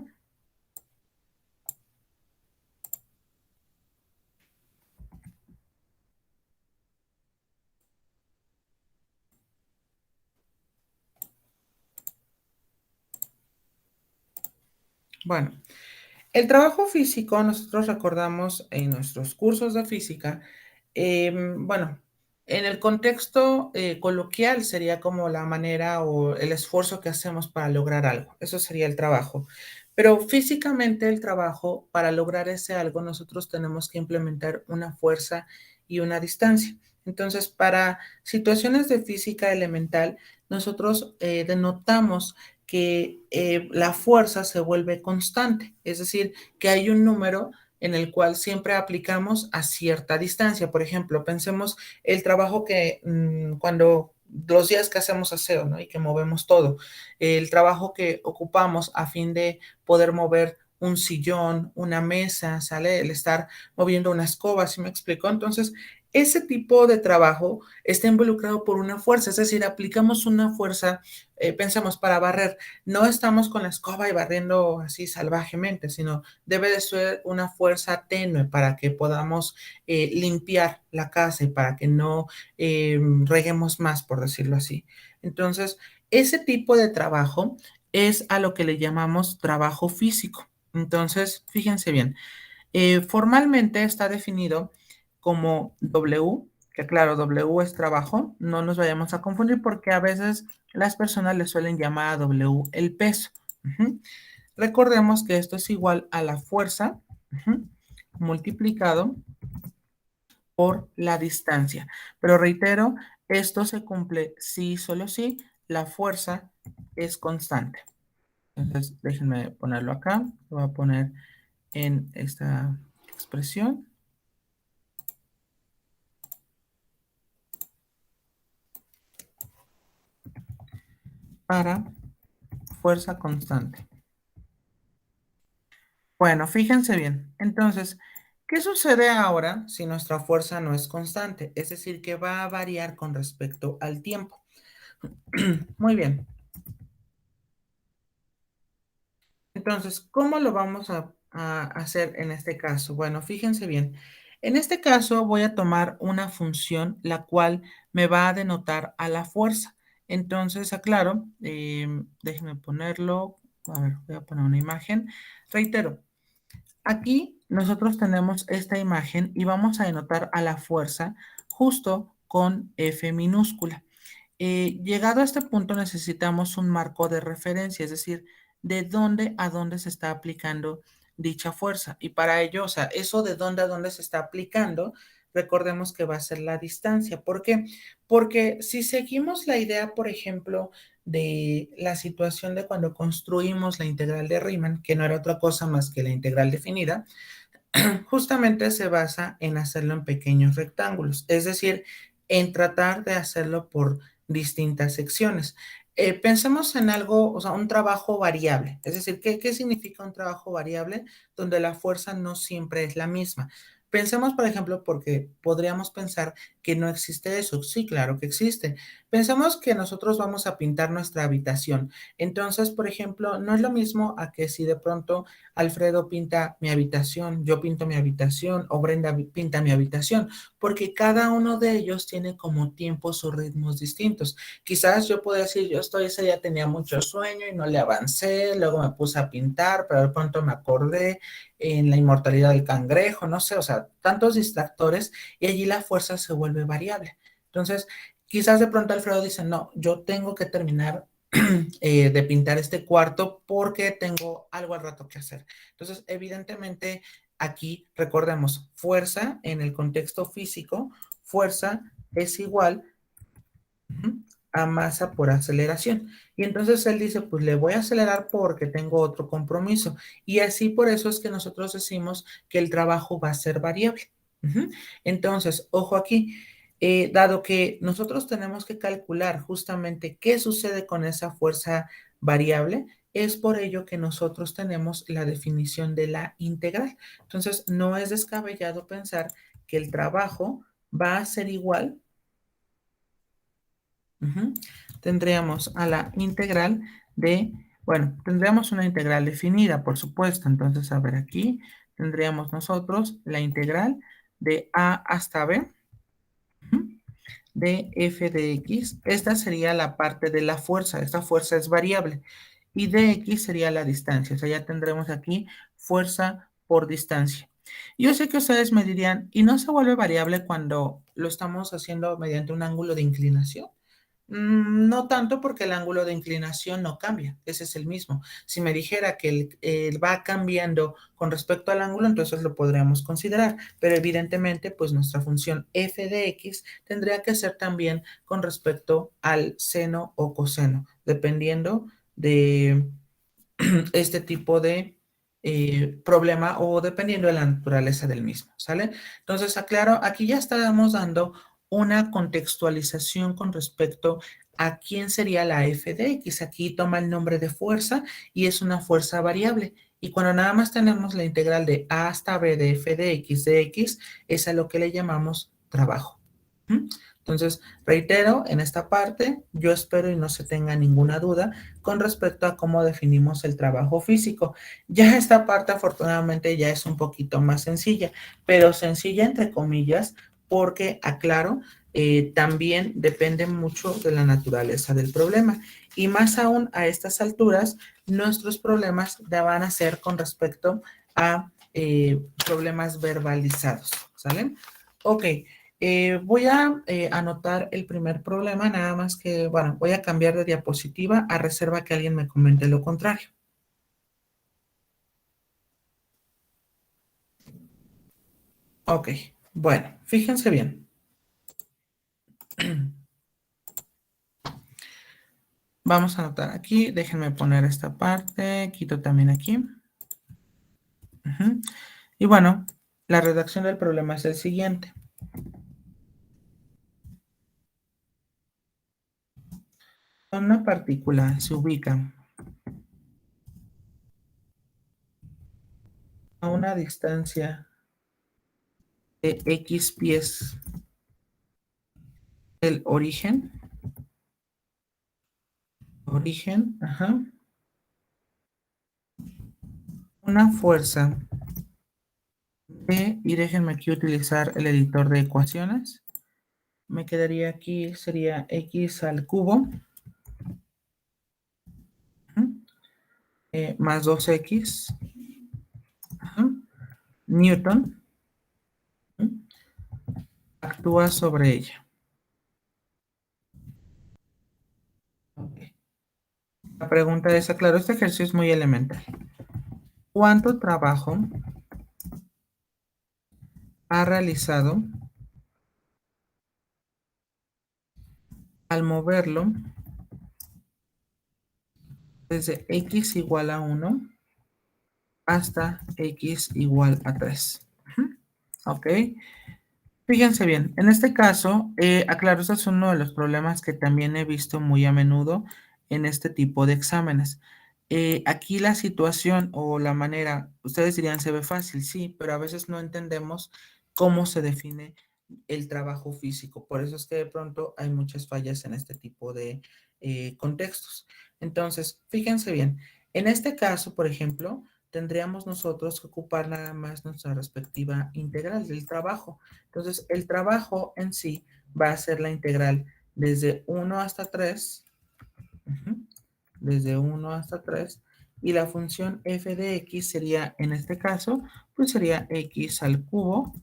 Bueno, el trabajo físico, nosotros recordamos en nuestros cursos de física, bueno, en el contexto coloquial sería como la manera o el esfuerzo que hacemos para lograr algo. Eso sería el trabajo. Pero físicamente el trabajo, para lograr ese algo, nosotros tenemos que implementar una fuerza y una distancia. Entonces, para situaciones de física elemental, nosotros denotamos que la fuerza se vuelve constante, es decir, que hay un número en el cual siempre aplicamos a cierta distancia. Por ejemplo, pensemos el trabajo que cuando los días que hacemos aseo, ¿no? Y que movemos todo, el trabajo que ocupamos a fin de poder mover un sillón, una mesa, ¿sale? El estar moviendo una escoba, ¿sí me explico? Entonces, ese tipo de trabajo está involucrado por una fuerza, es decir, aplicamos una fuerza, pensamos, para barrer, no estamos con la escoba y barriendo así salvajemente, sino debe de ser una fuerza tenue para que podamos limpiar la casa y para que no reguemos más, por decirlo así. Entonces, ese tipo de trabajo es a lo que le llamamos trabajo físico. Entonces, fíjense bien, formalmente está definido como W, que claro, W es trabajo, no nos vayamos a confundir porque a veces las personas le suelen llamar a W el peso. Ujú. Recordemos que esto es igual a la fuerza ujú, multiplicado por la distancia. Pero reitero, esto se cumple si solo si la fuerza es constante. Entonces, déjenme ponerlo acá. Lo voy a poner en esta expresión para fuerza constante. Bueno, fíjense bien. Entonces, ¿qué sucede ahora si nuestra fuerza no es constante? Es decir, que va a variar con respecto al tiempo. Muy bien. Entonces, ¿cómo lo vamos a hacer en este caso? Bueno, fíjense bien. En este caso voy a tomar una función la cual me va a denotar a la fuerza. Entonces, aclaro, déjenme ponerlo. A ver, voy a poner una imagen. Reitero, aquí nosotros tenemos esta imagen y vamos a denotar a la fuerza justo con F minúscula. Llegado a este punto necesitamos un marco de referencia, es decir, de dónde a dónde se está aplicando dicha fuerza. Y para ello, o sea, eso de dónde a dónde se está aplicando, recordemos que va a ser la distancia. ¿Por qué? Porque si seguimos la idea, por ejemplo, de la situación de cuando construimos la integral de Riemann, que no era otra cosa más que la integral definida, justamente se basa en hacerlo en pequeños rectángulos, es decir, en tratar de hacerlo por distintas secciones. Pensemos en algo, o sea, un trabajo variable, es decir, ¿qué significa un trabajo variable? Donde la fuerza no siempre es la misma. Pensemos, por ejemplo, porque podríamos pensar que no existe eso. Sí, claro que existe. Pensemos que nosotros vamos a pintar nuestra habitación. Entonces, por ejemplo, no es lo mismo a que si de pronto Alfredo pinta mi habitación, yo pinto mi habitación o Brenda pinta mi habitación, porque cada uno de ellos tiene como tiempos o ritmos distintos. Quizás yo puedo decir, yo estoy, ese día tenía mucho sueño y no le avancé, luego me puse a pintar, pero de pronto me acordé en la inmortalidad del cangrejo, no sé, o sea, tantos distractores y allí la fuerza se vuelve variable. Entonces, quizás de pronto Alfredo dice, no, yo tengo que terminar de pintar este cuarto porque tengo algo al rato que hacer. Entonces, evidentemente, aquí recordemos, fuerza en el contexto físico, fuerza es igual a masa por aceleración. Y entonces él dice, pues le voy a acelerar porque tengo otro compromiso. Y así por eso es que nosotros decimos que el trabajo va a ser variable. Entonces, ojo aquí, dado que nosotros tenemos que calcular justamente qué sucede con esa fuerza variable, es por ello que nosotros tenemos la definición de la integral. Entonces, no es descabellado pensar que el trabajo va a ser igual. Tendríamos a la integral de, bueno, tendríamos una integral definida, por supuesto. Entonces, a ver, aquí tendríamos nosotros la integral de a hasta b de f de x. Esta sería la parte de la fuerza. Esta fuerza es variable. Y dx sería la distancia. O sea, ya tendremos aquí fuerza por distancia. Yo sé que ustedes me dirían, ¿y no se vuelve variable cuando lo estamos haciendo mediante un ángulo de inclinación? No tanto porque el ángulo de inclinación no cambia, ese es el mismo. Si me dijera que va cambiando con respecto al ángulo, entonces lo podríamos considerar, pero evidentemente pues nuestra función f de x tendría que ser también con respecto al seno o coseno, dependiendo de este tipo de problema o dependiendo de la naturaleza del mismo, ¿sale? Entonces, aclaro, aquí ya estamos dando una contextualización con respecto a quién sería la f de x. Aquí toma el nombre de fuerza y es una fuerza variable. Y cuando nada más tenemos la integral de a hasta b de f de x, es a lo que le llamamos trabajo. Entonces, reitero, en esta parte, yo espero y no se tenga ninguna duda con respecto a cómo definimos el trabajo físico. Ya esta parte, afortunadamente, ya es un poquito más sencilla, pero sencilla entre comillas, porque, aclaro, también depende mucho de la naturaleza del problema. Y más aún a estas alturas, nuestros problemas van a ser con respecto a problemas verbalizados, ¿sale? Ok. Voy a anotar el primer problema, nada más que, bueno, voy a cambiar de diapositiva a reserva que alguien me comente lo contrario. Ok, bueno, fíjense bien. Vamos a anotar aquí, déjenme poner esta parte, quito también aquí. Y bueno, la redacción del problema es el siguiente. Una partícula se ubica a una distancia de x pies del origen. Una fuerza y déjenme aquí utilizar el editor de ecuaciones. Me quedaría aquí, sería x al cubo más 2x Newton actúa sobre ella. Okay. La pregunta es, claro, este ejercicio es muy elemental. ¿Cuánto trabajo ha realizado al moverlo desde x igual a 1 hasta x igual a 3? Ok. Fíjense bien, en este caso, aclaro, este es uno de los problemas que también he visto muy a menudo en este tipo de exámenes. Aquí la situación o la manera, ustedes dirían se ve fácil, sí, pero a veces no entendemos cómo se define el trabajo físico. Por eso es que de pronto hay muchas fallas en este tipo de contextos. Entonces, fíjense bien, en este caso, por ejemplo, tendríamos nosotros que ocupar nada más nuestra respectiva integral del trabajo. Entonces, el trabajo en sí va a ser la integral desde 1 hasta 3, desde 1 hasta 3, y la función f de x sería, en este caso, pues sería x al cubo,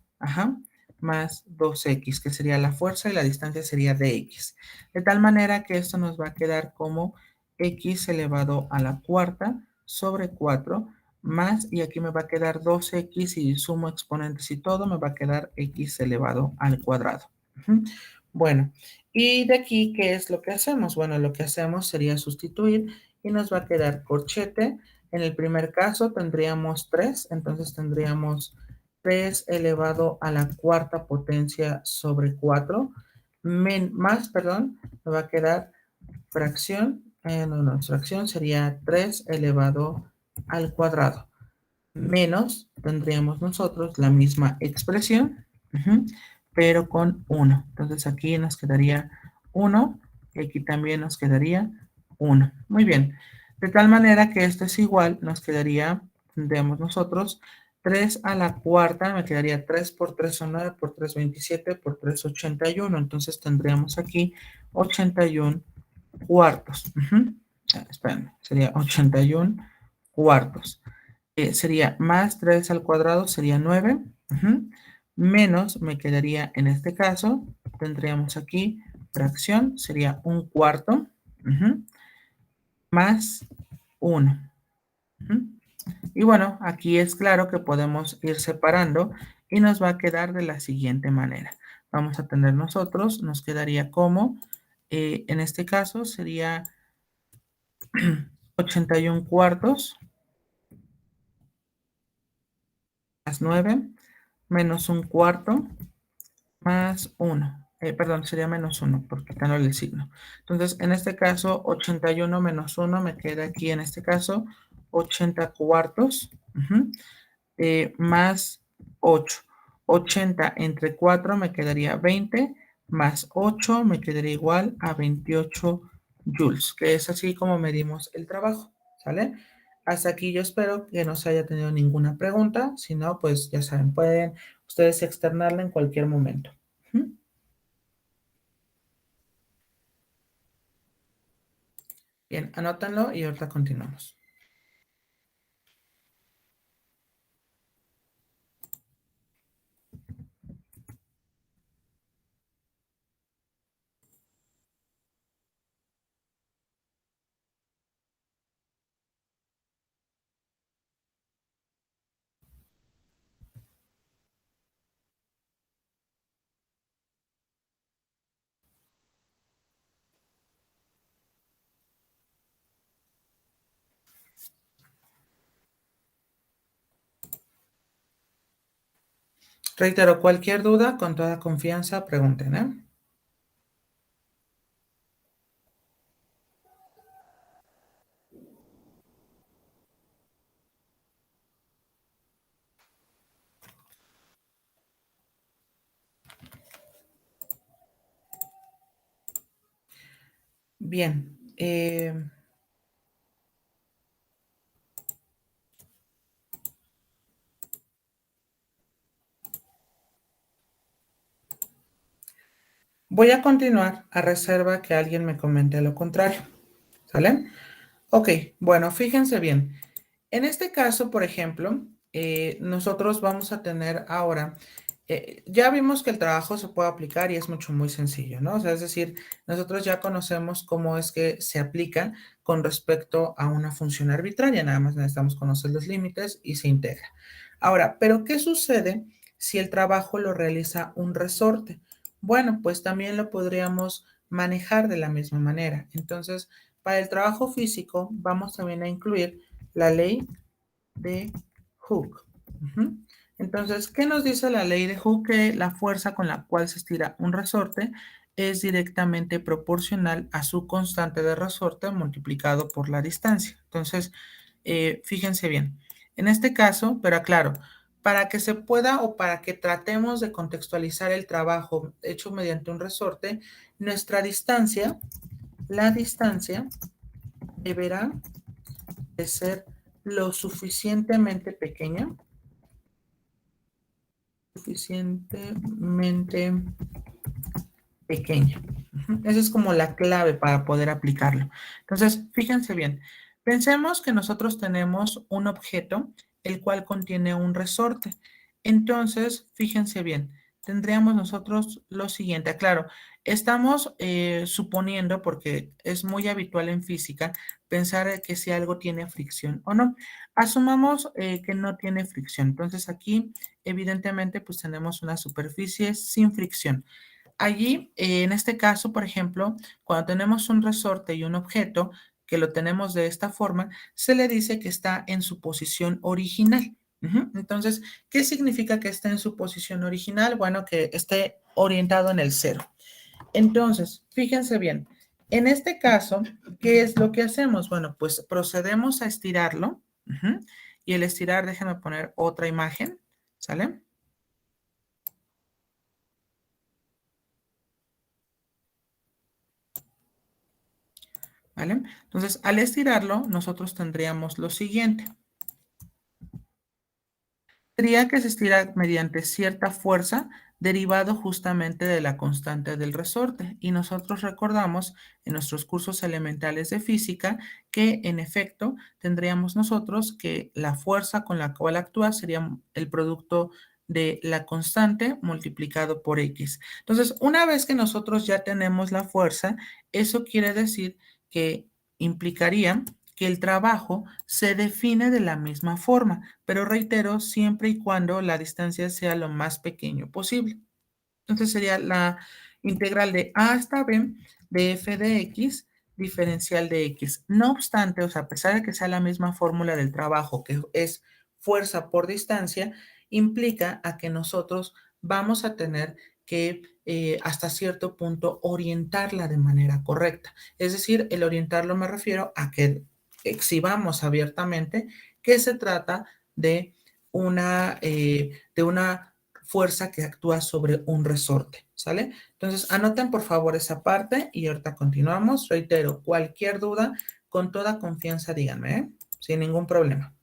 más 2x, que sería la fuerza y la distancia sería dx. De tal manera que esto nos va a quedar como x elevado a la cuarta sobre 4 más, y aquí me va a quedar 2x y sumo exponentes y todo, me va a quedar x elevado al cuadrado. Bueno, y de aquí, ¿qué es lo que hacemos? Bueno, lo que hacemos sería sustituir y nos va a quedar corchete. En el primer caso tendríamos 3, entonces tendríamos 3 elevado a la cuarta potencia sobre 4, perdón, me va a quedar fracción, fracción sería 3 elevado al cuadrado, menos, tendríamos nosotros la misma expresión, pero con 1. Entonces aquí nos quedaría 1 y aquí también nos quedaría 1. Muy bien. De tal manera que esto es igual, nos quedaría, tendríamos nosotros 3 a la cuarta, me quedaría 3 por 3 son 9, por 3 27, por 3 81. Entonces tendríamos aquí 81 cuartos. Espérame, sería 81 cuartos. Sería más 3 al cuadrado, sería 9. Menos, me quedaría en este caso, tendríamos aquí fracción, sería un cuarto, más 1. Y bueno, aquí es claro que podemos ir separando y nos va a quedar de la siguiente manera. Vamos a tener nosotros, nos quedaría como, en este caso sería 81 cuartos más 9 menos un cuarto más 1. Perdón, sería menos 1 por quitándole el signo. Entonces, en este caso, 81 menos 1 me queda aquí, en este caso, 80 cuartos más 8. 80 entre 4 me quedaría 20, más 8 me quedaría igual a 28 joules, que es así como medimos el trabajo, ¿sale? Hasta aquí yo espero que no se haya tenido ninguna pregunta, si no, pues ya saben, pueden ustedes externarla en cualquier momento. Bien, anótanlo y ahorita continuamos. Reitero, cualquier duda, con toda confianza, pregunten, ¿eh? Bien. Voy a continuar a reserva que alguien me comente lo contrario. ¿Sale? Ok, bueno, fíjense bien. En este caso, por ejemplo, nosotros vamos a tener ahora, ya vimos que el trabajo se puede aplicar y es muy sencillo, ¿no? O sea, es decir, nosotros ya conocemos cómo es que se aplica con respecto a una función arbitraria, nada más necesitamos conocer los límites y se integra. Ahora, ¿pero qué sucede si el trabajo lo realiza un resorte? Bueno, pues también lo podríamos manejar de la misma manera. Entonces, para el trabajo físico vamos también a incluir la ley de Hooke. Entonces, ¿qué nos dice la ley de Hooke? Que la fuerza con la cual se estira un resorte es directamente proporcional a su constante de resorte multiplicado por la distancia. Entonces, fíjense bien. En este caso, pero aclaro, para que se pueda o para que tratemos de contextualizar el trabajo hecho mediante un resorte, nuestra distancia, la distancia deberá de ser lo suficientemente pequeña, Esa es como la clave para poder aplicarlo. Entonces, fíjense bien. Pensemos que nosotros tenemos un objeto el cual contiene un resorte. Entonces, fíjense bien. tendríamos nosotros lo siguiente. Claro, estamos suponiendo, porque es muy habitual en física, pensar que si algo tiene fricción o no. Asumamos que no tiene fricción. Entonces aquí, evidentemente, pues tenemos una superficie sin fricción. Allí, en este caso, por ejemplo, cuando tenemos un resorte y un objeto que lo tenemos de esta forma, se le dice que está en su posición original. Entonces, ¿qué significa que esté en su posición original? Bueno, que esté orientado en el cero. Entonces, fíjense bien, en este caso, ¿qué es lo que hacemos? Bueno, pues procedemos a estirarlo. Y el estirar, déjenme poner otra imagen, ¿sale? ¿Vale? Entonces, al estirarlo, nosotros tendríamos lo siguiente. Tendría que se estira mediante cierta fuerza derivado justamente de la constante del resorte. Y nosotros recordamos en nuestros cursos elementales de física que en efecto tendríamos nosotros que la fuerza con la cual actúa sería el producto de la constante multiplicado por X. Entonces, una vez que nosotros ya tenemos la fuerza, eso quiere decir que implicaría que el trabajo se define de la misma forma, pero reitero, siempre y cuando la distancia sea lo más pequeño posible. Entonces sería la integral de a hasta b de f de x diferencial de x. No obstante, o sea, a pesar de que sea la misma fórmula del trabajo, que es fuerza por distancia, implica a que nosotros vamos a tener que hasta cierto punto orientarla de manera correcta. Es decir, el orientarlo me refiero a que exhibamos abiertamente que se trata de una fuerza que actúa sobre un resorte, ¿sale? Entonces, anoten por favor esa parte y ahorita continuamos. Reitero, cualquier duda, con toda confianza díganme, ¿eh? Sin ningún problema.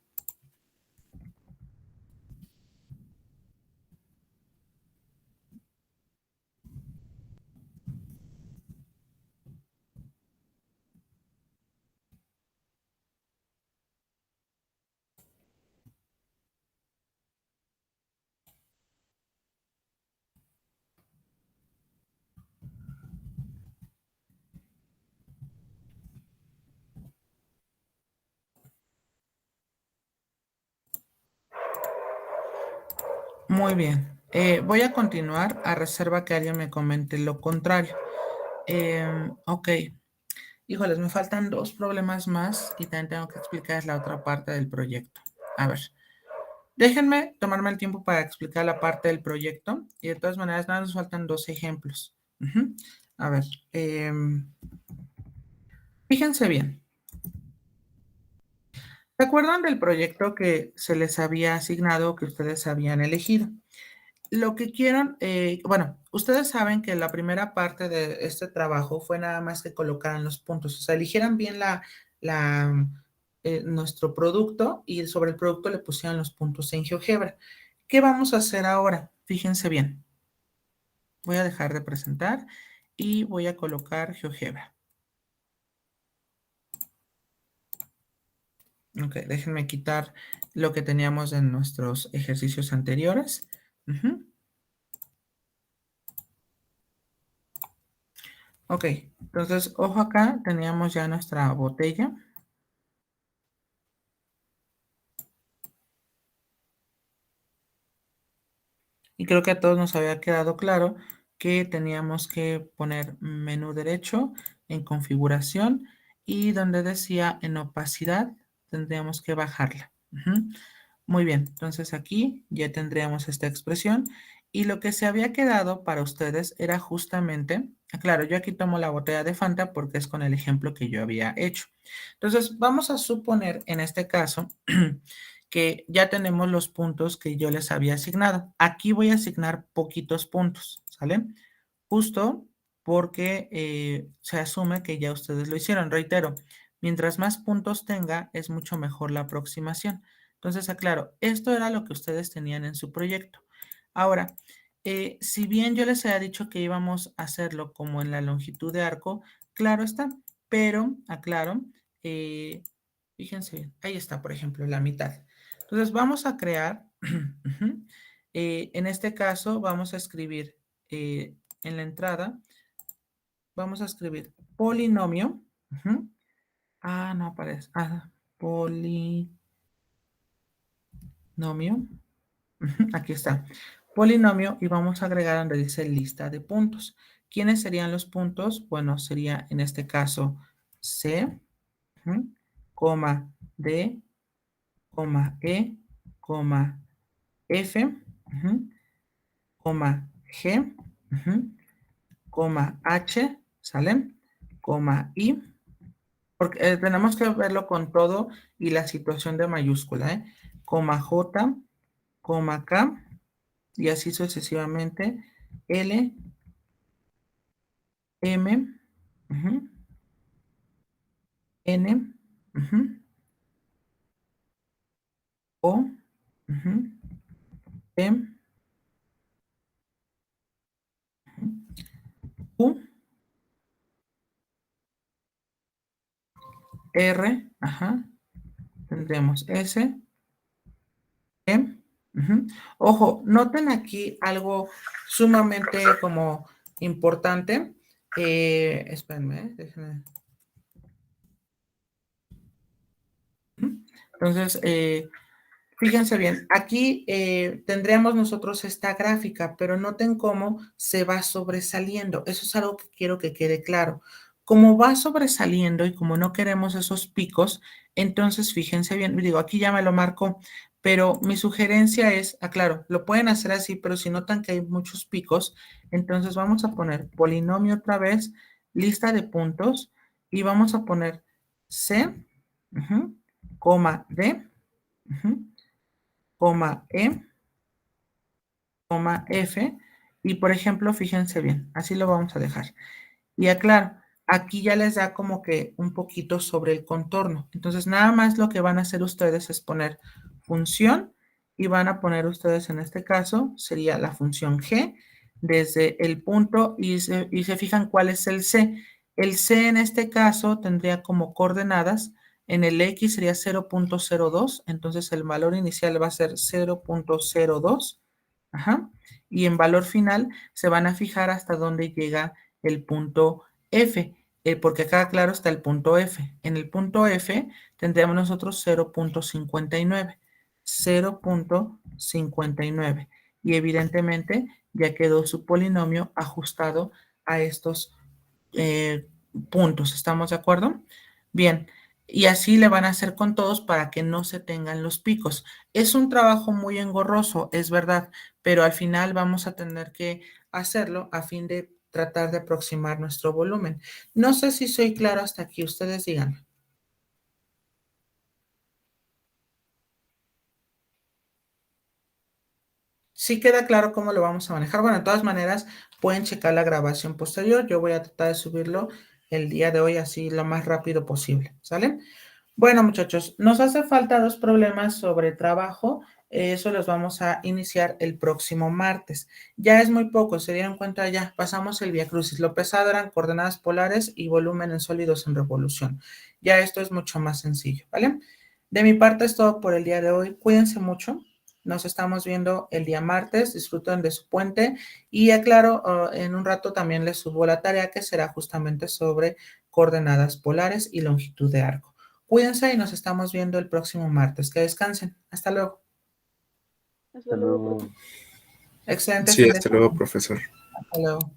Muy bien. Voy a continuar a reserva que alguien me comente lo contrario. Ok. Híjoles, me faltan dos problemas más y también tengo que explicar la otra parte del proyecto. A ver, déjenme tomarme el tiempo para explicar la parte del proyecto y de todas maneras nada nos faltan dos ejemplos. A ver, fíjense bien. ¿Se acuerdan del proyecto que se les había asignado, que ustedes habían elegido? Lo que quieran, bueno, ustedes saben que la primera parte de este trabajo fue nada más que colocaran los puntos, o sea, eligieran bien la, nuestro producto y sobre el producto le pusieran los puntos en GeoGebra. ¿Qué vamos a hacer ahora? Fíjense bien. Voy a dejar de presentar y voy a colocar GeoGebra. Ok, déjenme quitar lo que teníamos en nuestros ejercicios anteriores. Ok, entonces, ojo acá, teníamos ya nuestra botella. Y creo que a todos nos había quedado claro que teníamos que poner menú derecho en configuración y donde decía en opacidad tendríamos que bajarla. Muy bien, entonces aquí ya tendríamos esta expresión y lo que se había quedado para ustedes era justamente, claro, yo aquí tomo la botella de Fanta porque es con el ejemplo que yo había hecho. Entonces vamos a suponer en este caso que ya tenemos los puntos que yo les había asignado. Aquí voy a asignar poquitos puntos, ¿sale? Justo porque se asume que ya ustedes lo hicieron. Reitero, mientras más puntos tenga, es mucho mejor la aproximación. Entonces, aclaro, esto era lo que ustedes tenían en su proyecto. Ahora, si bien yo les había dicho que íbamos a hacerlo como en la longitud de arco, claro está, pero, aclaro, eh, fíjense bien, ahí está, por ejemplo, la mitad. Entonces, vamos a crear En este caso vamos a escribir en la entrada, vamos a escribir polinomio. No aparece. Polinomio. Aquí está. Polinomio y vamos a agregar donde dice lista de puntos. ¿Quiénes serían los puntos? Bueno, sería en este caso C, coma D, coma E, coma F, coma G, coma H, ¿salen? Coma I, porque tenemos que verlo con todo y la situación de mayúscula, coma J, coma K, y así sucesivamente, L, M, N, O, P, Q, R, tendremos S, E. Ojo, noten aquí algo sumamente como importante. Espérenme, déjenme. Entonces, fíjense bien, aquí tendríamos nosotros esta gráfica, pero noten cómo se va sobresaliendo. Eso es algo que quiero que quede claro. Como va sobresaliendo y como no queremos esos picos, entonces fíjense bien, digo, aquí ya me lo marco, pero mi sugerencia es, claro, lo pueden hacer así, pero si notan que hay muchos picos, entonces vamos a poner polinomio otra vez, lista de puntos, y vamos a poner C, coma D, coma E, coma F, y por ejemplo, fíjense bien, así lo vamos a dejar. Y aclaro, aquí ya les da como que un poquito sobre el contorno. Entonces, nada más lo que van a hacer ustedes es poner función y van a poner ustedes en este caso, sería la función G desde el punto y se fijan cuál es el C. El C en este caso tendría como coordenadas, en el X sería 0.02, entonces el valor inicial va a ser 0.02, y en valor final se van a fijar hasta dónde llega el punto F, porque acá, claro, está el punto F. En el punto F tendríamos nosotros 0.59. 0.59. Y evidentemente ya quedó su polinomio ajustado a estos puntos. ¿Estamos de acuerdo? Bien. Y así le van a hacer con todos para que no se tengan los picos. Es un trabajo muy engorroso, es verdad, pero al final vamos a tener que hacerlo a fin de tratar de aproximar nuestro volumen. No sé si soy claro hasta aquí, ustedes digan. Sí queda claro cómo lo vamos a manejar. Bueno, de todas maneras, pueden checar la grabación posterior. Yo voy a tratar de subirlo el día de hoy así lo más rápido posible, ¿sale? Bueno, muchachos, nos hace falta 2 problemas sobre trabajo. Eso los vamos a iniciar el próximo martes. Ya es muy poco, se dieron cuenta ya. Pasamos el viacrucis. Lo pesado eran coordenadas polares y volumen en sólidos en revolución. Ya esto es mucho más sencillo, ¿vale? De mi parte es todo por el día de hoy. Cuídense mucho. Nos estamos viendo el día martes. Disfruten de su puente. Y aclaro, en un rato también les subo la tarea que será justamente sobre coordenadas polares y longitud de arco. Cuídense y nos estamos viendo el próximo martes. Que descansen. Hasta luego. Hasta luego, profe. Excelente Sí, fin de hasta luego, semana. profesor. Hasta luego.